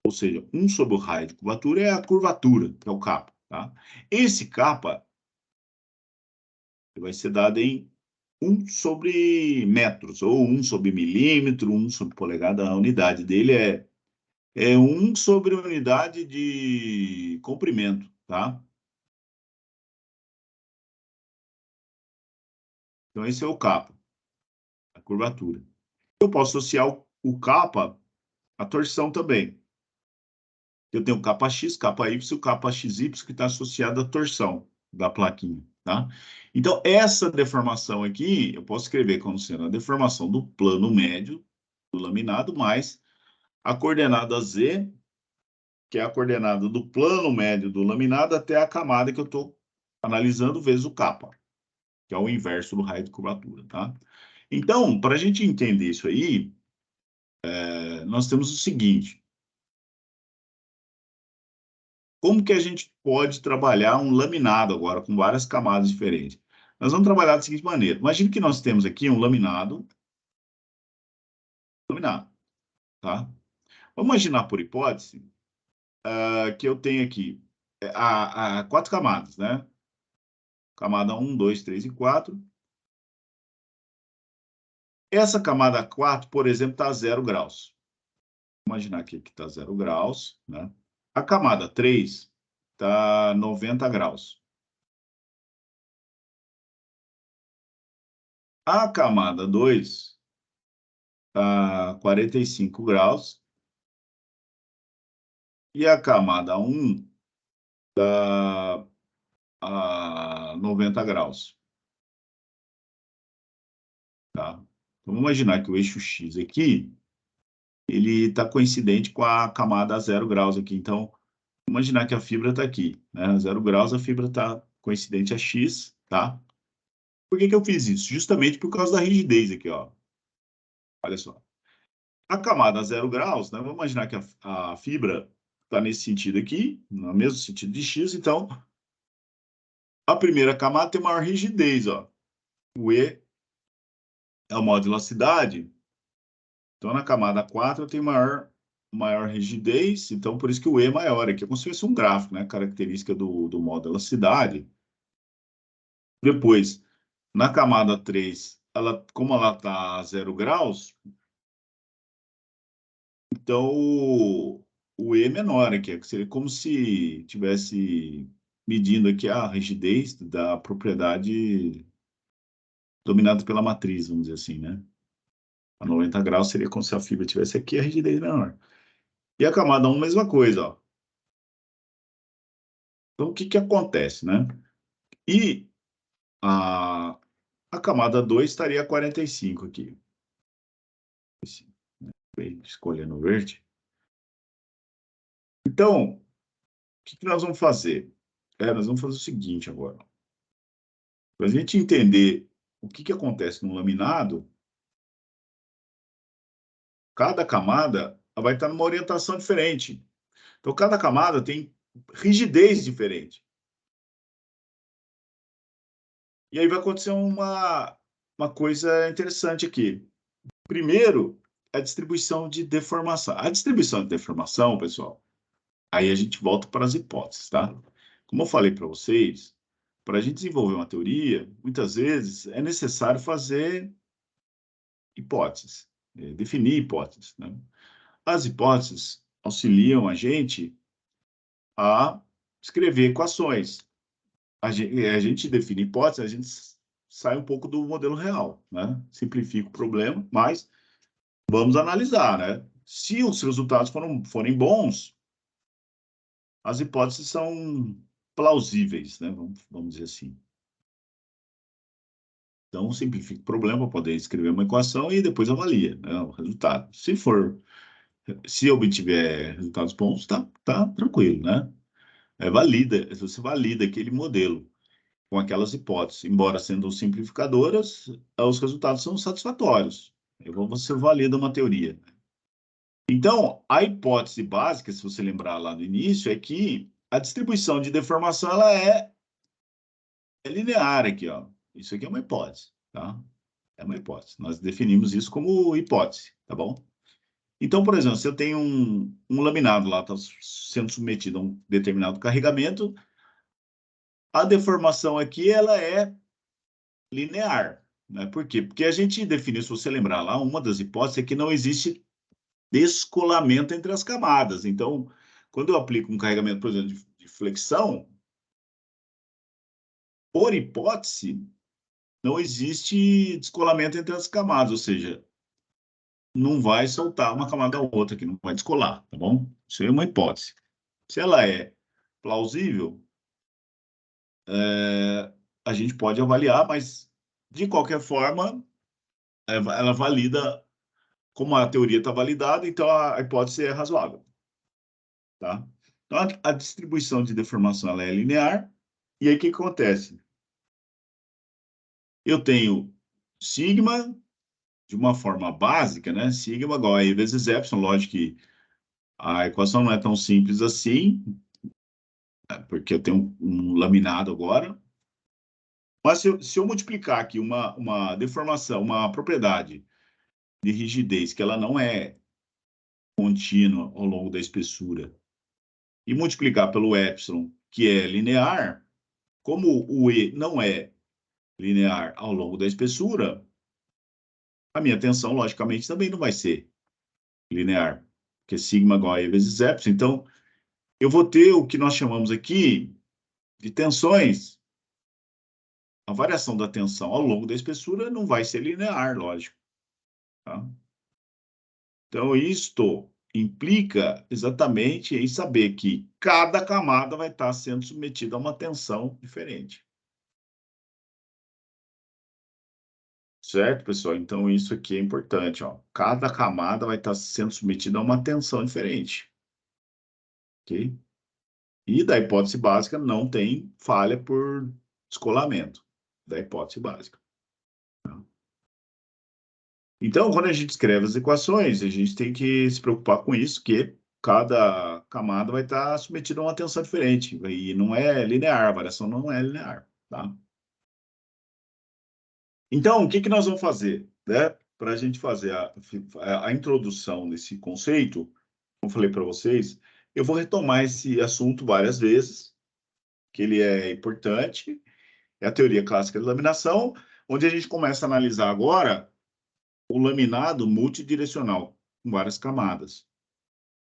Ou seja, 1 sobre o raio de curvatura é a curvatura, que é o kappa, tá? Esse kappa vai ser dado em 1 sobre metros, ou 1 sobre milímetro, 1 sobre polegada. A unidade dele é 1 sobre unidade de comprimento, tá? Então, esse é o kappa, a curvatura. Eu posso associar o kappa à torção também. Eu tenho o kappa x, kappa y, o kappa xy, que está associado à torção da plaquinha, tá? Então, essa deformação aqui, eu posso escrever como sendo a deformação do plano médio do laminado mais a coordenada Z, que é a coordenada do plano médio do laminado até a camada que eu estou analisando, vezes o kappa, que é o inverso do raio de curvatura, tá? Então, para a gente entender isso aí, nós temos o seguinte: como que a gente pode trabalhar um laminado agora com várias camadas diferentes? Nós vamos trabalhar da seguinte maneira: imagine que nós temos aqui um laminado, tá? Vamos imaginar por hipótese que eu tenho aqui quatro camadas, né? Camada 1, 2, 3 e 4. Essa camada 4, por exemplo, está a 0 graus. Vou imaginar aqui que está 0 graus, né? A camada 3 está 90 graus. A camada 2 está 45 graus. E a camada 1 está a 90 graus. Tá? Então, vamos imaginar que o eixo X aqui, ele está coincidente com a camada a 0 graus aqui. Então, vamos imaginar que a fibra está aqui, né? A 0 graus, a fibra está coincidente a X, tá? Por que que eu fiz isso? Justamente por causa da rigidez aqui, ó. Olha só. A camada a 0 graus, né? Vamos imaginar que a fibra está nesse sentido aqui, no mesmo sentido de X, então a primeira camada tem maior rigidez, ó. O E é o modo de elasticidade. Então, na camada 4 eu tenho maior rigidez, então por isso que o E é maior. Aqui é como se fosse um gráfico, né? Característica do modo de elasticidade. Depois, na camada 3, como ela está a 0 graus, então o E é menor aqui. Seria como se tivesse medindo aqui a rigidez da propriedade dominada pela matriz, vamos dizer assim, né? A 90 graus seria como se a fibra tivesse aqui a rigidez menor. E a camada 1, mesma coisa, ó. Então, o que que acontece, né? E a camada 2 estaria a 45 aqui. Escolhendo o verde. Então, o que que nós vamos fazer? Nós vamos fazer o seguinte agora. Para a gente entender o que que acontece no laminado, cada camada vai estar numa orientação diferente. Então, cada camada tem rigidez diferente. E aí vai acontecer uma coisa interessante aqui. Primeiro, a distribuição de deformação. A distribuição de deformação, pessoal, aí a gente volta para as hipóteses, tá? Como eu falei para vocês, para a gente desenvolver uma teoria, muitas vezes é necessário fazer hipóteses, definir hipóteses, né? As hipóteses auxiliam a gente a escrever equações. A gente define hipóteses, a gente sai um pouco do modelo real, né? Simplifica o problema, mas vamos analisar, né? Se os resultados forem bons, as hipóteses são plausíveis, né? Vamos dizer assim. Então, simplifica o problema para poder escrever uma equação e depois avalia, né, o resultado. Se obtiver resultados bons, tá tranquilo, né? Você valida aquele modelo com aquelas hipóteses. Embora sendo simplificadoras, os resultados são satisfatórios. Você valida uma teoria. Então, a hipótese básica, se você lembrar lá no início, é que a distribuição de deformação ela é linear aqui, ó. Isso aqui é uma hipótese, tá? É uma hipótese. Nós definimos isso como hipótese, tá bom? Então, por exemplo, se eu tenho um laminado lá, está sendo submetido a um determinado carregamento, a deformação aqui ela é linear, né? Por quê? Porque a gente definiu, se você lembrar lá, uma das hipóteses é que não existe descolamento entre as camadas. Então, quando eu aplico um carregamento, por exemplo, de flexão, por hipótese, não existe descolamento entre as camadas, ou seja, não vai soltar uma camada ou outra que não vai descolar, tá bom? Isso é uma hipótese. Se ela é plausível, a gente pode avaliar, mas, de qualquer forma, ela valida, como a teoria está validada, então a hipótese é razoável. Tá? Então, a distribuição de deformação ela é linear, e aí o que acontece? Eu tenho sigma de uma forma básica, né? Sigma igual a E vezes epsilon, lógico que a equação não é tão simples assim, porque eu tenho um laminado agora. Mas se eu multiplicar aqui uma deformação, uma propriedade de rigidez, que ela não é contínua ao longo da espessura, e multiplicar pelo epsilon, que é linear, como o E não é linear ao longo da espessura, a minha tensão, logicamente, também não vai ser linear, porque sigma igual a E vezes epsilon. Então, eu vou ter o que nós chamamos aqui de tensões. A variação da tensão ao longo da espessura não vai ser linear, lógico. Tá? Então, isto implica exatamente em saber que cada camada vai estar sendo submetida a uma tensão diferente. Certo, pessoal? Então, isso aqui é importante, ó. Cada camada vai estar sendo submetida a uma tensão diferente. Ok? E da hipótese básica não tem falha por descolamento da hipótese básica. Então, quando a gente escreve as equações, a gente tem que se preocupar com isso, que cada camada vai estar submetida a uma tensão diferente. E não é linear, a variação não é linear, tá? Então, o que que nós vamos fazer, né? Para a gente fazer a introdução desse conceito, como eu falei para vocês, eu vou retomar esse assunto várias vezes, que ele é importante, é a teoria clássica de laminação, onde a gente começa a analisar agora o laminado multidirecional, com várias camadas.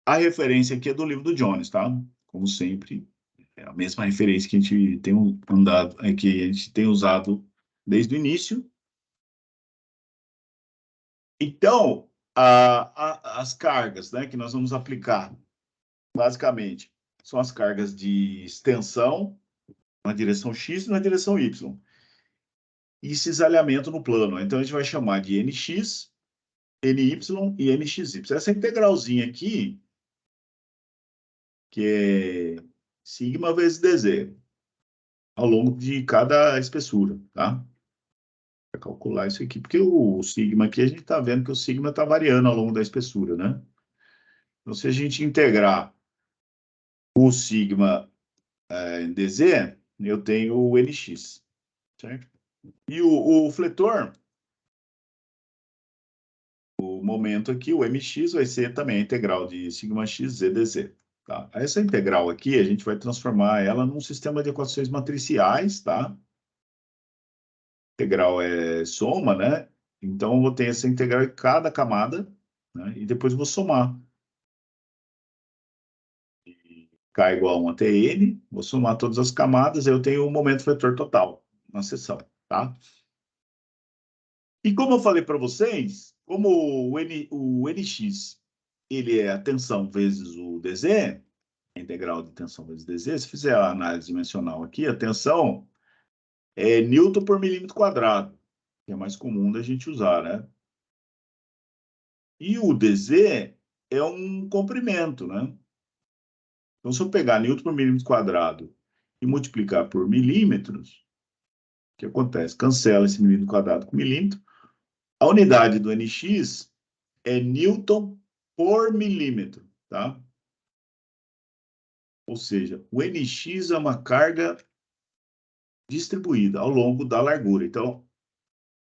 A referência aqui é do livro do Jones, tá? Como sempre, é a mesma referência que a gente tem andado, que a gente tem usado desde o início. Então, as cargas, né, que nós vamos aplicar, basicamente, são as cargas de extensão na direção X e na direção Y. E cisalhamento no plano. Então, a gente vai chamar de NX, NY e NXY. Essa integralzinha aqui, que é sigma vezes dz, ao longo de cada espessura, tá? Para calcular isso aqui, porque o sigma aqui, a gente está vendo que o sigma está variando ao longo da espessura, né? Então, se a gente integrar o sigma em dz, eu tenho o nx, certo? E o fletor, o momento aqui, o mx, vai ser também a integral de sigma x z dz. Tá? Essa integral aqui, a gente vai transformar ela num sistema de equações matriciais, tá? Integral é soma, né? Então, eu vou ter essa integral em cada camada, né? E depois vou somar. K igual a 1 até N, vou somar todas as camadas, eu tenho o momento vetor total na seção, tá? E como eu falei para vocês, como o NX, ele é a tensão vezes o dz, a integral de tensão vezes dz, se fizer a análise dimensional aqui, a tensão é Newton por milímetro quadrado, que é mais comum da gente usar, né? E o dz é um comprimento, né? Então, se eu pegar Newton por milímetro quadrado e multiplicar por milímetros, o que acontece? Cancela esse milímetro quadrado com milímetro. A unidade do NX é Newton por milímetro, tá? Ou seja, o NX é uma carga distribuída ao longo da largura. Então,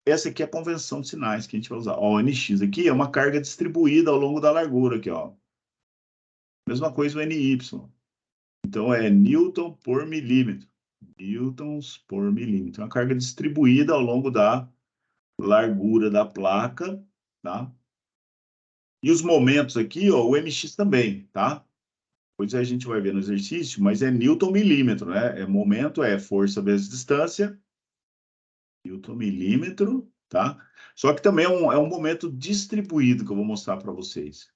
essa aqui é a convenção de sinais que a gente vai usar. Ó, o NX aqui é uma carga distribuída ao longo da largura, aqui, ó. Mesma coisa o NY. Então, é Newton por milímetro. Newtons por milímetro. É uma carga distribuída ao longo da largura da placa, tá? E os momentos aqui, ó, o mx também, tá? Depois a gente vai ver no exercício, mas é Newton milímetro, né? É momento, é força vezes distância, Newton milímetro, tá? Só que também é um momento distribuído que eu vou mostrar para vocês.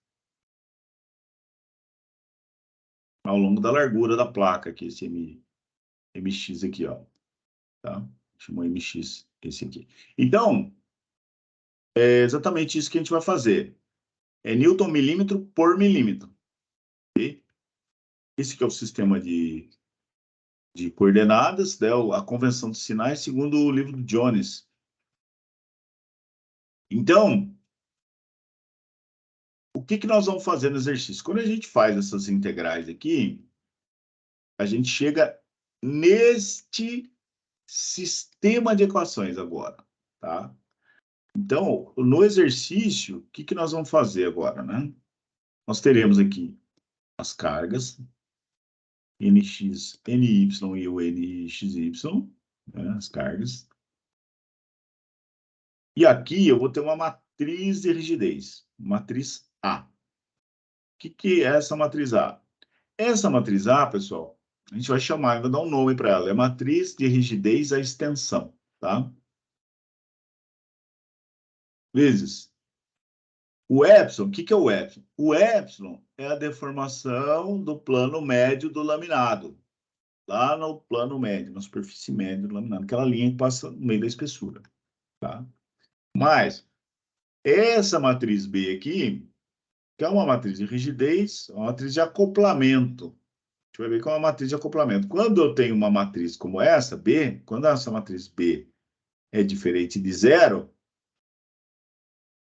Ao longo da largura da placa aqui, esse mx aqui, ó. Tá? Chamou MX, esse aqui. Então, é exatamente isso que a gente vai fazer. É Newton milímetro por milímetro. Okay? Esse que é o sistema de coordenadas, né? A convenção de sinais, segundo o livro do Jones. Então, o que nós vamos fazer no exercício? Quando a gente faz essas integrais aqui, a gente chega neste sistema de equações agora, tá? Então, no exercício, o que nós vamos fazer agora, né? Nós teremos aqui as cargas, NX, NY e o NXY, né? As cargas. E aqui eu vou ter uma matriz de rigidez, matriz A. O que é essa matriz A? Essa matriz A, pessoal, a gente vai chamar, vai dar um nome para ela, é matriz de rigidez à extensão, tá? Vezes o epsilon, o que é o epsilon? O epsilon é a deformação do plano médio do laminado, lá no plano médio, na superfície média do laminado, aquela linha que passa no meio da espessura, tá? Mas essa matriz B aqui, que é uma matriz de rigidez, uma matriz de acoplamento. A gente vai ver que é uma matriz de acoplamento. Quando eu tenho uma matriz como essa, B, quando essa matriz B é diferente de zero,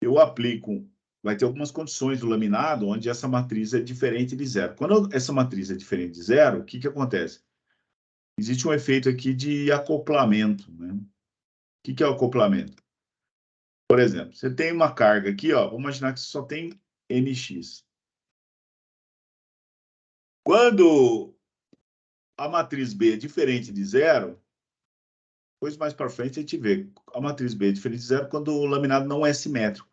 eu aplico, vai ter algumas condições do laminado onde essa matriz é diferente de zero. Quando essa matriz é diferente de zero, o que acontece? Existe um efeito aqui de acoplamento, né? O que é o acoplamento? Por exemplo, você tem uma carga aqui, ó, vamos imaginar que só tem NX. Quando a matriz B é diferente de zero, depois mais para frente a gente vê a matriz B é diferente de zero quando o laminado não é simétrico.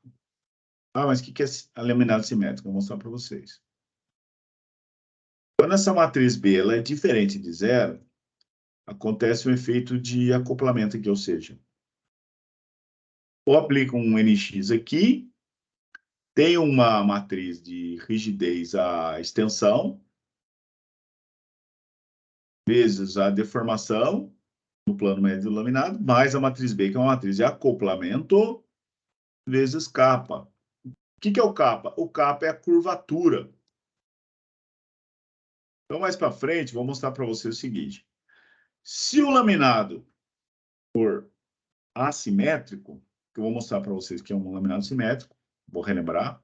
Ah, mas o que é laminado simétrico? Vou mostrar para vocês. Quando essa matriz B ela é diferente de zero, acontece um efeito de acoplamento aqui, ou seja, eu aplico um NX aqui, tem uma matriz de rigidez à extensão, vezes a deformação no plano médio do laminado, mais a matriz B, que é uma matriz de acoplamento, vezes capa. O que é o capa? O capa é a curvatura. Então, mais para frente, vou mostrar para você o seguinte. Se o laminado for assimétrico, que eu vou mostrar para vocês que é um laminado simétrico, vou relembrar.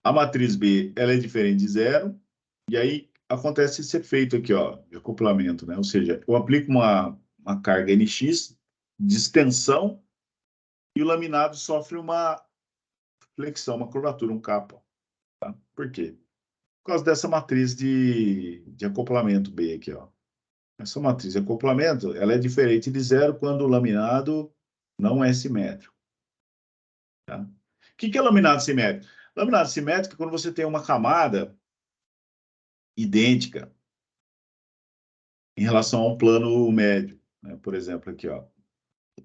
A matriz B, ela é diferente de zero, e aí acontece esse efeito aqui, ó, de acoplamento, né? Ou seja, eu aplico uma carga NX de extensão e o laminado sofre uma flexão, uma curvatura, um capa. Tá? Por quê? Por causa dessa matriz de acoplamento B aqui, ó. Essa matriz de acoplamento, ela é diferente de zero quando o laminado não é simétrico. Tá? O que é laminado simétrico? Laminado simétrico é quando você tem uma camada idêntica em relação a um plano médio. Né? Por exemplo, aqui, ó.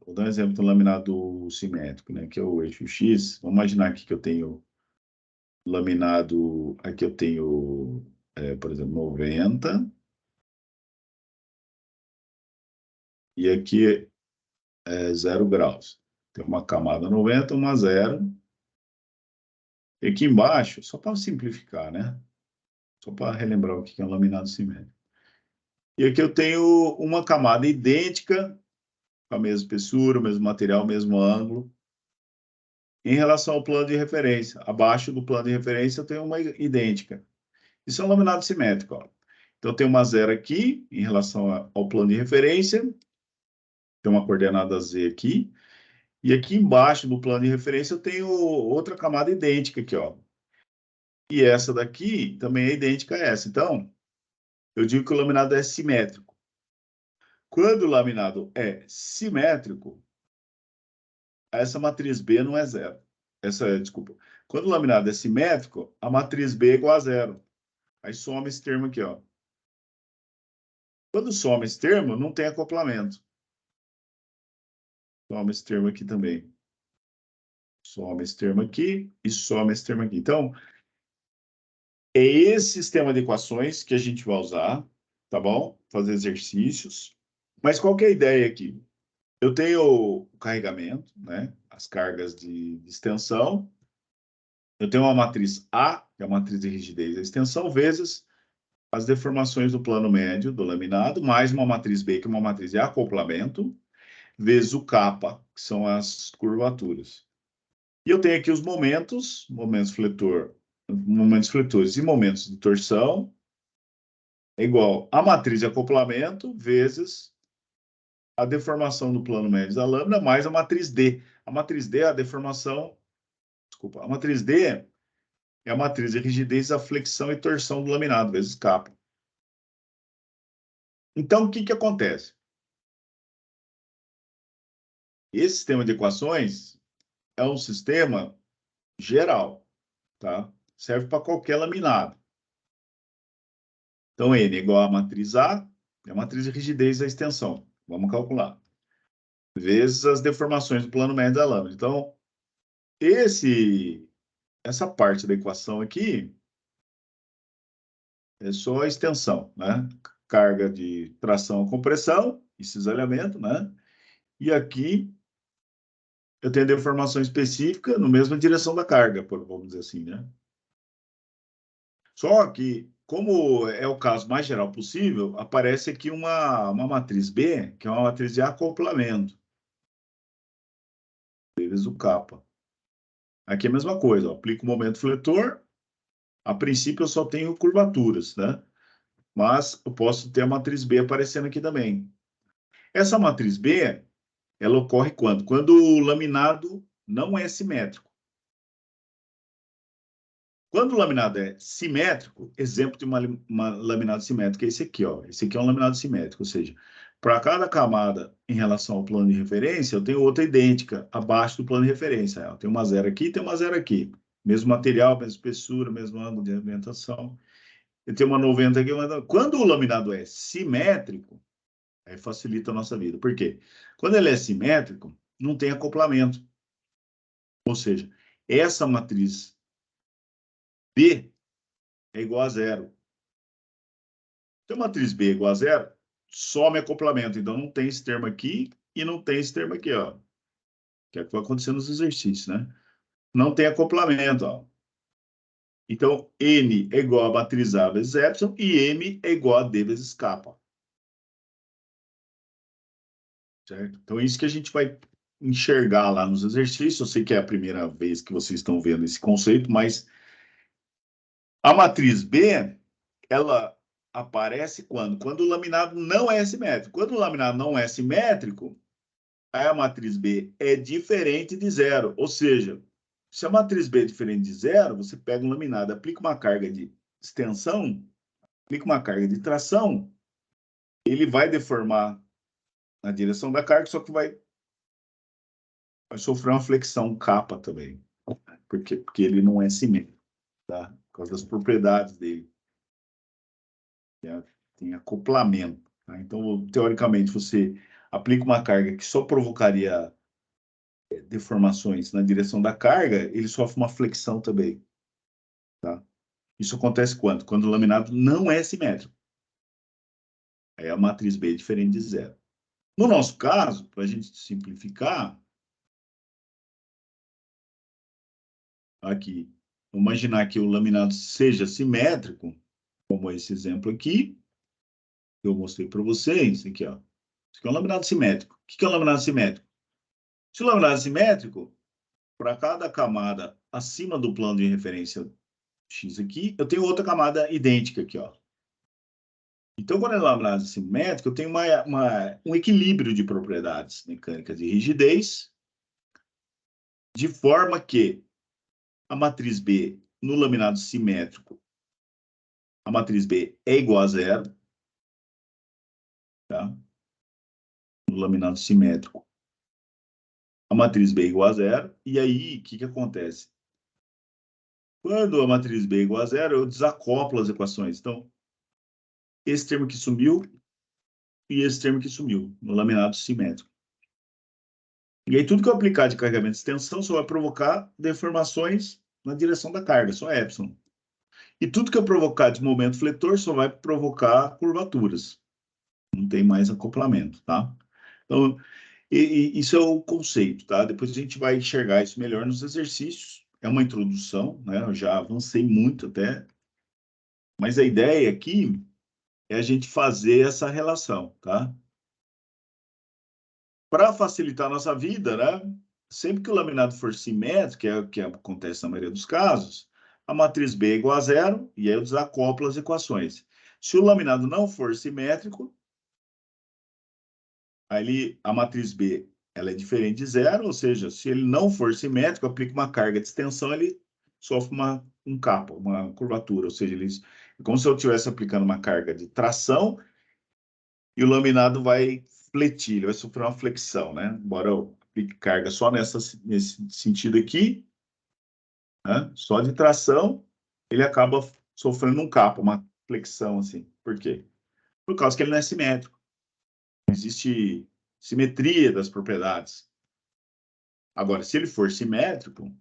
Vou dar um exemplo do laminado simétrico, né? Que é o eixo X. Vamos imaginar aqui que eu tenho laminado, aqui eu tenho, por exemplo, 90. E aqui é 0 graus. Tem uma camada 90, uma 0. E aqui embaixo, só para simplificar, né? Só para relembrar o que é um laminado simétrico. E aqui eu tenho uma camada idêntica, com a mesma espessura, o mesmo material, o mesmo ângulo, em relação ao plano de referência. Abaixo do plano de referência eu tenho uma idêntica. Isso é um laminado simétrico, ó. Então, eu tenho uma 0 aqui, em relação ao plano de referência. Tem uma coordenada Z aqui. E aqui embaixo do plano de referência eu tenho outra camada idêntica aqui, ó. E essa daqui também é idêntica a essa. Então, eu digo que o laminado é simétrico. Quando o laminado é simétrico, essa matriz B não é zero. Desculpa. Quando o laminado é simétrico, a matriz B é igual a zero. Aí soma esse termo aqui, ó. Quando soma esse termo, não tem acoplamento. Soma esse termo aqui também. Soma esse termo aqui e soma esse termo aqui. Então, é esse sistema de equações que a gente vai usar, tá bom? Fazer exercícios. Mas qual que é a ideia aqui? Eu tenho o carregamento, né? As cargas de extensão. Eu tenho uma matriz A, que é a matriz de rigidez da extensão, vezes as deformações do plano médio do laminado, mais uma matriz B, que é uma matriz de acoplamento, vezes o kappa, que são as curvaturas. E eu tenho aqui os momentos fletores e momentos de torção, é igual a matriz de acoplamento vezes a deformação do plano médio da lâmina, mais a matriz D. A matriz D é a deformação, desculpa, a matriz D é a matriz de rigidez, a flexão e torção do laminado, vezes kappa. Então, o que que acontece? Esse sistema de equações é um sistema geral, tá? Serve para qualquer laminado. Então, N é igual a matriz A, é a matriz de rigidez da extensão. Vamos calcular. Vezes as deformações do plano médio da lâmina. Então, essa parte da equação aqui é só a extensão, né? Carga de tração a compressão e cisalhamento, né? E aqui eu tenho a deformação específica na mesma direção da carga, vamos dizer assim, né? Só que, como é o caso mais geral possível, aparece aqui uma matriz B, que é uma matriz de acoplamento, vezes o kappa. Aqui é a mesma coisa, ó, aplico o momento fletor, a princípio eu só tenho curvaturas, né? Mas eu posso ter a matriz B aparecendo aqui também. Essa matriz B, ela ocorre quando? Quando o laminado não é simétrico. Quando o laminado é simétrico, exemplo de uma laminado simétrico é esse aqui, ó. Esse aqui é um laminado simétrico, ou seja, para cada camada em relação ao plano de referência, eu tenho outra idêntica abaixo do plano de referência. Eu tenho uma zero aqui, tem uma zero aqui. Mesmo material, mesma espessura, mesmo ângulo de orientação. Eu tenho uma 90 aqui. Quando o laminado é simétrico, aí facilita a nossa vida. Por quê? Quando ele é simétrico, não tem acoplamento. Ou seja, essa matriz B é igual a zero. Se a matriz B é igual a zero, some acoplamento. Então, não tem esse termo aqui e não tem esse termo aqui, ó. Que é o que vai acontecer nos exercícios, né? Não tem acoplamento, ó. Então, N é igual a matriz A vezes epsilon e M é igual a D vezes kappa. Certo? Então, isso que a gente vai enxergar lá nos exercícios. Eu sei que é a primeira vez que vocês estão vendo esse conceito, mas a matriz B, ela aparece quando? Quando o laminado não é simétrico. Quando o laminado não é simétrico, aí a matriz B é diferente de zero. Ou seja, se a matriz B é diferente de zero, você pega um laminado, aplica uma carga de extensão, aplica uma carga de tração, ele vai deformar na direção da carga, só que vai sofrer uma flexão kappa também. Porque ele não é simétrico, tá? Por causa das propriedades dele. Tem acoplamento. Tá? Então, teoricamente, você aplica uma carga que só provocaria deformações na direção da carga, ele sofre uma flexão também. Tá? Isso acontece quando? Quando o laminado não é simétrico. Aí a matriz B é diferente de zero. No nosso caso, para a gente simplificar, aqui, vamos imaginar que o laminado seja simétrico, como esse exemplo aqui, que eu mostrei para vocês, aqui, ó. Isso aqui é um laminado simétrico. O que é um laminado simétrico? Se o laminado é simétrico, para cada camada acima do plano de referência X aqui, eu tenho outra camada idêntica aqui, ó. Então, quando é laminado simétrico, eu tenho um equilíbrio de propriedades mecânicas de rigidez, de forma que a matriz B, no laminado simétrico, a matriz B é igual a zero, tá? No laminado simétrico, a matriz B é igual a zero, e aí, o que acontece? Quando a matriz B é igual a zero, eu desacoplo as equações. Então, esse termo que sumiu e esse termo que sumiu no laminado simétrico. E aí, tudo que eu aplicar de carregamento de extensão só vai provocar deformações na direção da carga, só epsilon. E tudo que eu provocar de momento fletor só vai provocar curvaturas. Não tem mais acoplamento, tá? Então, isso é o conceito, tá? Depois a gente vai enxergar isso melhor nos exercícios. É uma introdução, né? Eu já avancei muito até, mas a ideia aqui é a gente fazer essa relação, tá? Para facilitar a nossa vida, né? Sempre que o laminado for simétrico, que é o que acontece na maioria dos casos, a matriz B é igual a zero, e aí eu desacoplo as equações. Se o laminado não for simétrico, aí a matriz B ela é diferente de zero, ou seja, se ele não for simétrico, aplica uma carga de extensão, ele sofre um capa, uma curvatura, ou seja, é como se eu estivesse aplicando uma carga de tração e o laminado vai fletir, ele vai sofrer uma flexão, né? Embora eu aplique carga só nesse sentido aqui, né? Só de tração, ele acaba sofrendo um capa, uma flexão, assim. Por quê? Por causa que ele não é simétrico. Não existe simetria das propriedades. Agora, se ele for simétrico,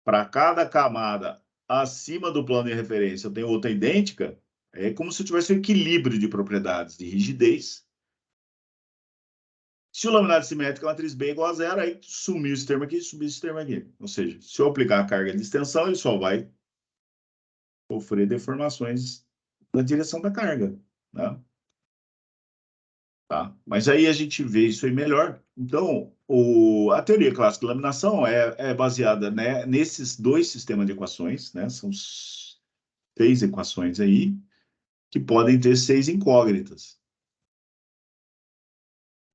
para cada camada acima do plano de referência eu tenho outra idêntica, é como se eu tivesse um equilíbrio de propriedades de rigidez. Se o laminado simétrico é a matriz B igual a zero, aí sumiu esse termo aqui, subiu esse termo aqui. Ou seja, se eu aplicar a carga de extensão, ele só vai sofrer deformações na direção da carga, né? Tá? Mas aí a gente vê isso aí melhor. Então, a teoria clássica de laminação é baseada, né, nesses dois sistemas de equações, né? São 6 equações aí, que podem ter 6 incógnitas.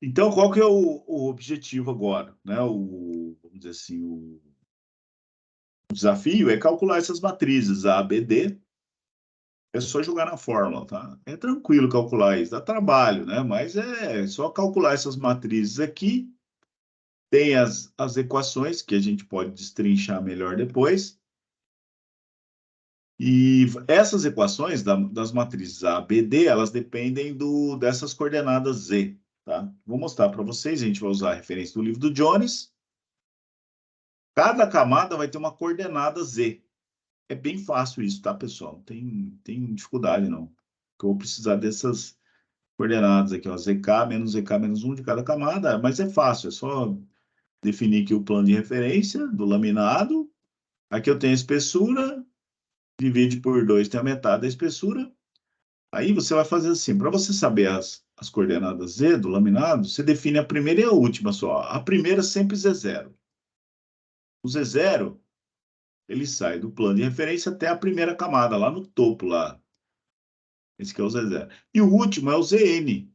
Então, qual que é o objetivo agora? Né? Vamos dizer assim, o desafio é calcular essas matrizes A, B, D. É só jogar na fórmula, tá? É tranquilo calcular isso, dá trabalho, né? Mas é só calcular essas matrizes aqui. Tem as equações que a gente pode destrinchar melhor depois. E essas equações das matrizes A, B, D, elas dependem dessas coordenadas Z, tá? Vou mostrar para vocês, a gente vai usar a referência do livro do Jones. Cada camada vai ter uma coordenada Z. É bem fácil isso, tá, pessoal? Não tem dificuldade, não. Eu vou precisar dessas coordenadas aqui, ó, ZK menos ZK menos 1 de cada camada, mas é fácil, é só definir aqui o plano de referência do laminado. Aqui eu tenho a espessura, divide por 2, tem a metade da espessura. Aí você vai fazer assim, para você saber as coordenadas Z do laminado, você define a primeira e a última só. A primeira sempre Z0. O Z0, ele sai do plano de referência até a primeira camada, lá no topo, lá. Esse aqui é o Z0. E o último é o ZN,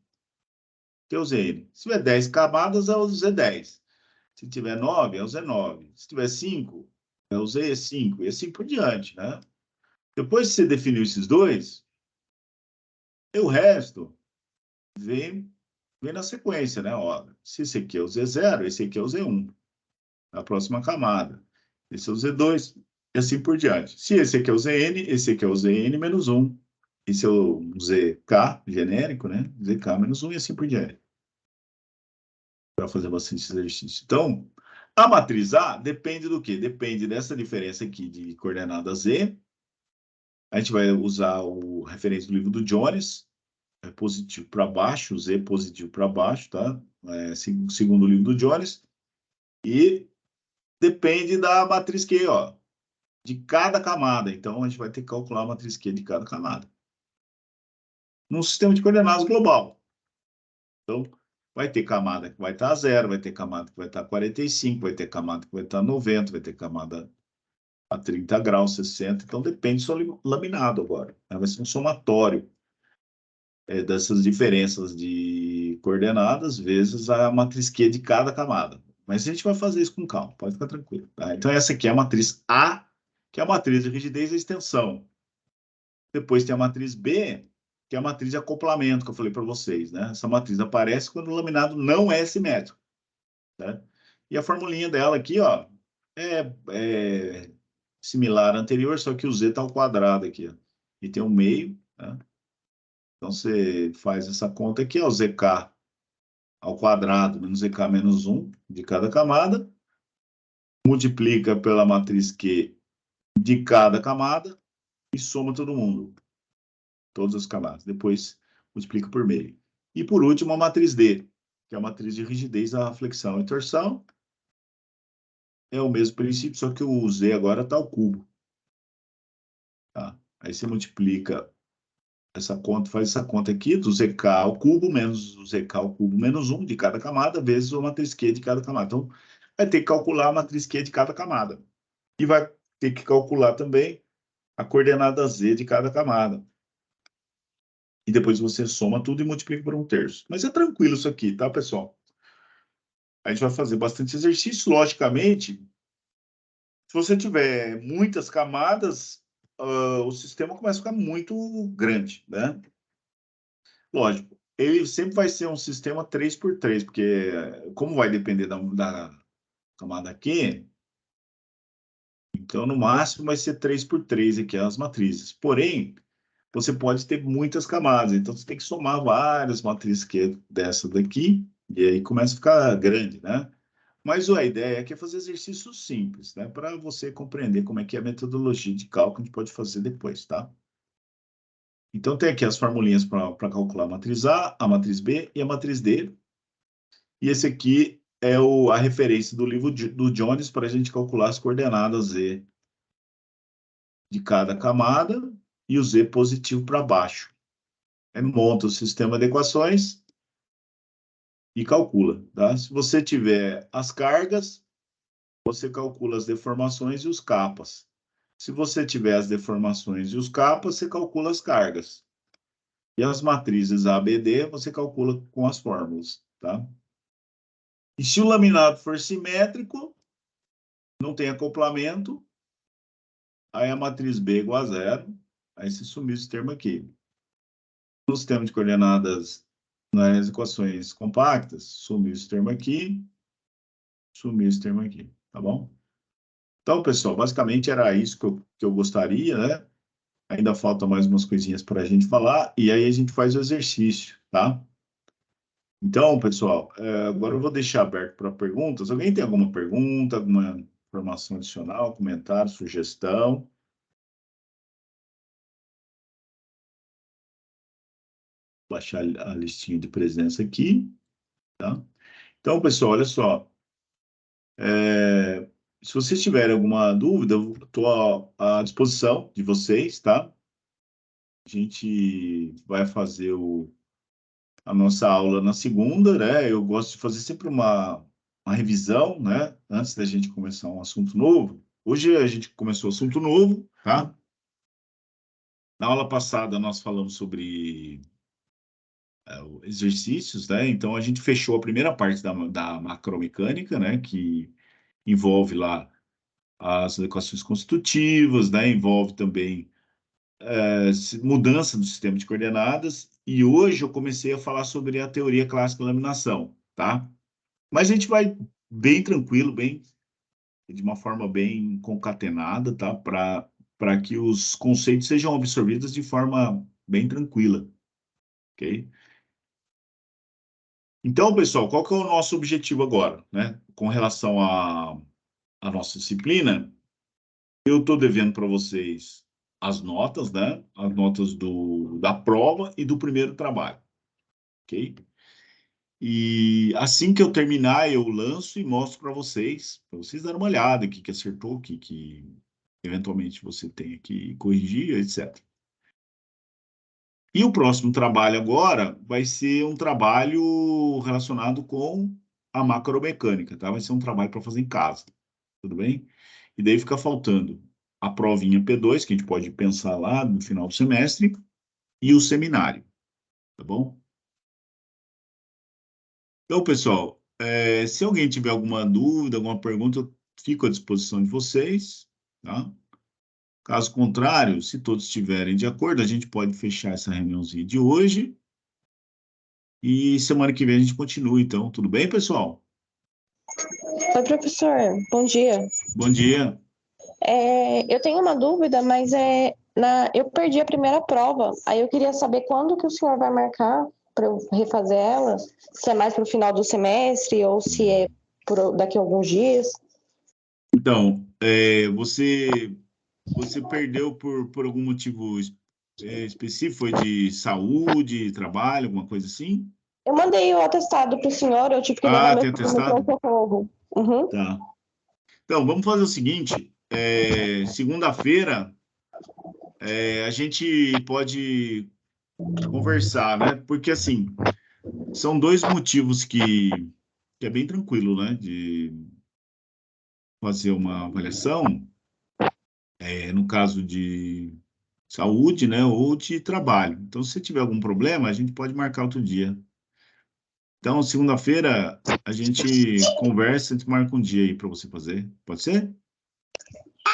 que é o ZN. Se tiver 10 camadas, é o Z10. Se tiver 9, é o Z9. Se tiver 5, é o Z5, e assim por diante, né? Depois que você definiu esses dois, o resto vem na sequência, né? Ó, se esse aqui é o Z0, esse aqui é o Z1, a próxima camada. Esse é o Z2, e assim por diante. Se esse aqui é o ZN, esse aqui é o ZN menos 1. Esse é o ZK genérico, né? ZK menos 1 e assim por diante. Para fazer bastante exercício. Então, a matriz A depende do quê? Depende dessa diferença aqui de coordenada Z. A gente vai usar o referência do livro do Jones, positivo para baixo, Z positivo para baixo, tá? Segundo o livro do Jones. E depende da matriz Q, ó, de cada camada. Então, a gente vai ter que calcular a matriz Q de cada camada. Num sistema de coordenadas global. Então, vai ter camada que vai estar a 0, vai ter camada que vai estar a 45, vai ter camada que vai estar a 90, vai ter camada a 30 graus, 60. Então, depende do laminado agora. Vai ser um somatório dessas diferenças de coordenadas vezes a matriz Q de cada camada. Mas a gente vai fazer isso com calma, pode ficar tranquilo. Tá? Então, essa aqui é a matriz A, que é a matriz de rigidez e extensão. Depois tem a matriz B, que é a matriz de acoplamento, que eu falei para vocês. Né? Essa matriz aparece quando o laminado não é simétrico. Né? E a formulinha dela aqui, ó, é similar à anterior, só que o Z está ao quadrado aqui. Ó. E tem um meio. Né? Então, você faz essa conta aqui, ó, o ZK ao quadrado menos ZK menos 1 de cada camada, multiplica pela matriz Q de cada camada e soma todo mundo, todas as camadas. Depois multiplica por meio. E, por último, a matriz D, que é a matriz de rigidez, a flexão e torção. É o mesmo princípio, só que o Z agora está ao cubo. Tá? Aí você multiplica essa conta, faz essa conta aqui, do ZK ao cubo menos o ZK ao cubo menos 1 de cada camada, vezes a matriz Q de cada camada. Então, vai ter que calcular a matriz Q de cada camada. E vai ter que calcular também a coordenada Z de cada camada. E depois você soma tudo e multiplica por 1/3. Mas é tranquilo isso aqui, tá, pessoal? A gente vai fazer bastante exercício, logicamente. Se você tiver muitas camadas, o sistema começa a ficar muito grande, né? Lógico, ele sempre vai ser um sistema 3x3, porque como vai depender da camada Q, então no máximo vai ser 3x3 aqui as matrizes. Porém, você pode ter muitas camadas, então você tem que somar várias matrizes Q dessa daqui, e aí começa a ficar grande, né? Mas a ideia é que é fazer exercícios simples, né? Para você compreender como é que é a metodologia de cálculo que a gente pode fazer depois, tá? Então, tem aqui as formulinhas para calcular a matriz A, a matriz B e a matriz D. E esse aqui é a referência do livro do Jones para a gente calcular as coordenadas Z de cada camada e o Z positivo para baixo. Aí monta o sistema de equações e calcula, tá? Se você tiver as cargas, você calcula as deformações e os capas. Se você tiver as deformações e os capas, você calcula as cargas. E as matrizes A, B, D, você calcula com as fórmulas, tá? E se o laminado for simétrico, não tem acoplamento, aí a matriz B é igual a 0, aí se sumir esse termo aqui. No sistema de coordenadas, nas equações compactas, sumiu esse termo aqui, sumiu esse termo aqui, tá bom? Então, pessoal, basicamente era isso que eu gostaria, né? Ainda faltam mais umas coisinhas para a gente falar, e aí a gente faz o exercício, tá? Então, pessoal, agora eu vou deixar aberto para perguntas. Alguém tem alguma pergunta, alguma informação adicional, comentário, sugestão? Baixar a listinha de presença aqui, tá? Então, pessoal, olha só. Se vocês tiverem alguma dúvida, eu estou à disposição de vocês, tá? A gente vai fazer a nossa aula na segunda, né? Eu gosto de fazer sempre uma revisão, né? Antes da gente começar um assunto novo. Hoje a gente começou assunto novo, tá? Na aula passada nós falamos sobre exercícios, né? Então a gente fechou a primeira parte da macromecânica, né? Que envolve lá as equações constitutivas, né? Envolve também mudança do sistema de coordenadas. E hoje eu comecei a falar sobre a teoria clássica da laminação, tá? Mas a gente vai bem tranquilo, bem de uma forma bem concatenada, tá? Para que os conceitos sejam absorvidos de forma bem tranquila, ok? Então, pessoal, qual que é o nosso objetivo agora, né? Com relação à nossa disciplina, eu estou devendo para vocês as notas, né? As notas da prova e do primeiro trabalho, ok? E assim que eu terminar, eu lanço e mostro para vocês darem uma olhada, o que acertou, o que eventualmente você tem que corrigir, etc. E o próximo trabalho agora vai ser um trabalho relacionado com a macromecânica, tá? Vai ser um trabalho para fazer em casa, tudo bem? E daí fica faltando a provinha P2, que a gente pode pensar lá no final do semestre, e o seminário, tá bom? Então, pessoal, se alguém tiver alguma dúvida, alguma pergunta, eu fico à disposição de vocês, tá? Caso contrário, se todos estiverem de acordo, a gente pode fechar essa reuniãozinha de hoje e semana que vem a gente continua, então. Tudo bem, pessoal? Oi, professor. Bom dia. Bom dia. Eu tenho uma dúvida, mas eu perdi a primeira prova. Aí eu queria saber quando que o senhor vai marcar para eu refazer ela. Se é mais para o final do semestre ou se é daqui a alguns dias. Então, você perdeu por algum motivo específico? Foi de saúde, trabalho, alguma coisa assim? Eu mandei o atestado para o senhor, eu tive que levar Ah, meu tem filho no atestado? pronto-socorro. Uhum. Tá. Então, vamos fazer o seguinte: segunda-feira a gente pode conversar, né? Porque, assim, são dois motivos que é bem tranquilo, né? De fazer uma avaliação, no caso de saúde, né? Ou de trabalho. Então, se tiver algum problema, a gente pode marcar outro dia. Então, segunda-feira, a gente conversa, a gente marca um dia aí para você fazer. Pode ser?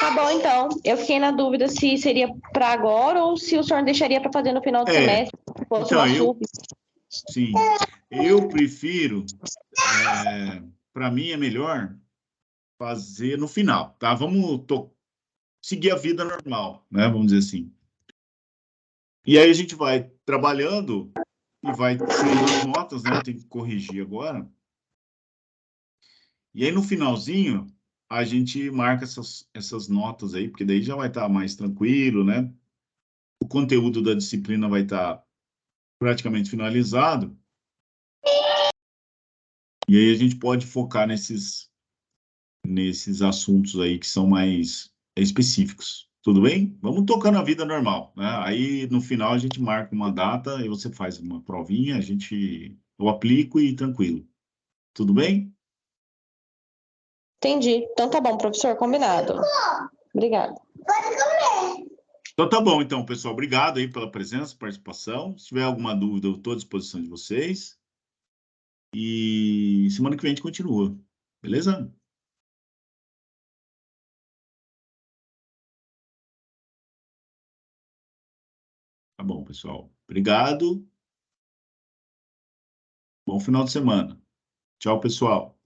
Tá bom, então. Eu fiquei na dúvida se seria para agora ou se o senhor deixaria para fazer no final do É. semestre, se fosse Então, uma sub. sim, eu prefiro, para mim é melhor fazer no final, tá? Vamos seguir a vida normal, né? Vamos dizer assim. E aí a gente vai trabalhando e vai saindo as notas, né? Eu tenho que corrigir agora. E aí no finalzinho a gente marca essas notas aí, porque daí já vai estar mais tranquilo, né? O conteúdo da disciplina vai estar praticamente finalizado. E aí a gente pode focar nesses assuntos aí que são mais específicos. Tudo bem? Vamos tocando a vida normal, né? Aí no final a gente marca uma data e você faz uma provinha, eu aplico e tranquilo. Tudo bem? Entendi. Então tá bom, professor, combinado. Obrigada. Então tá bom, então, pessoal. Obrigado aí pela presença, participação. Se tiver alguma dúvida, eu estou à disposição de vocês. E semana que vem a gente continua. Beleza? Tá bom, pessoal. Obrigado. Bom final de semana. Tchau, pessoal.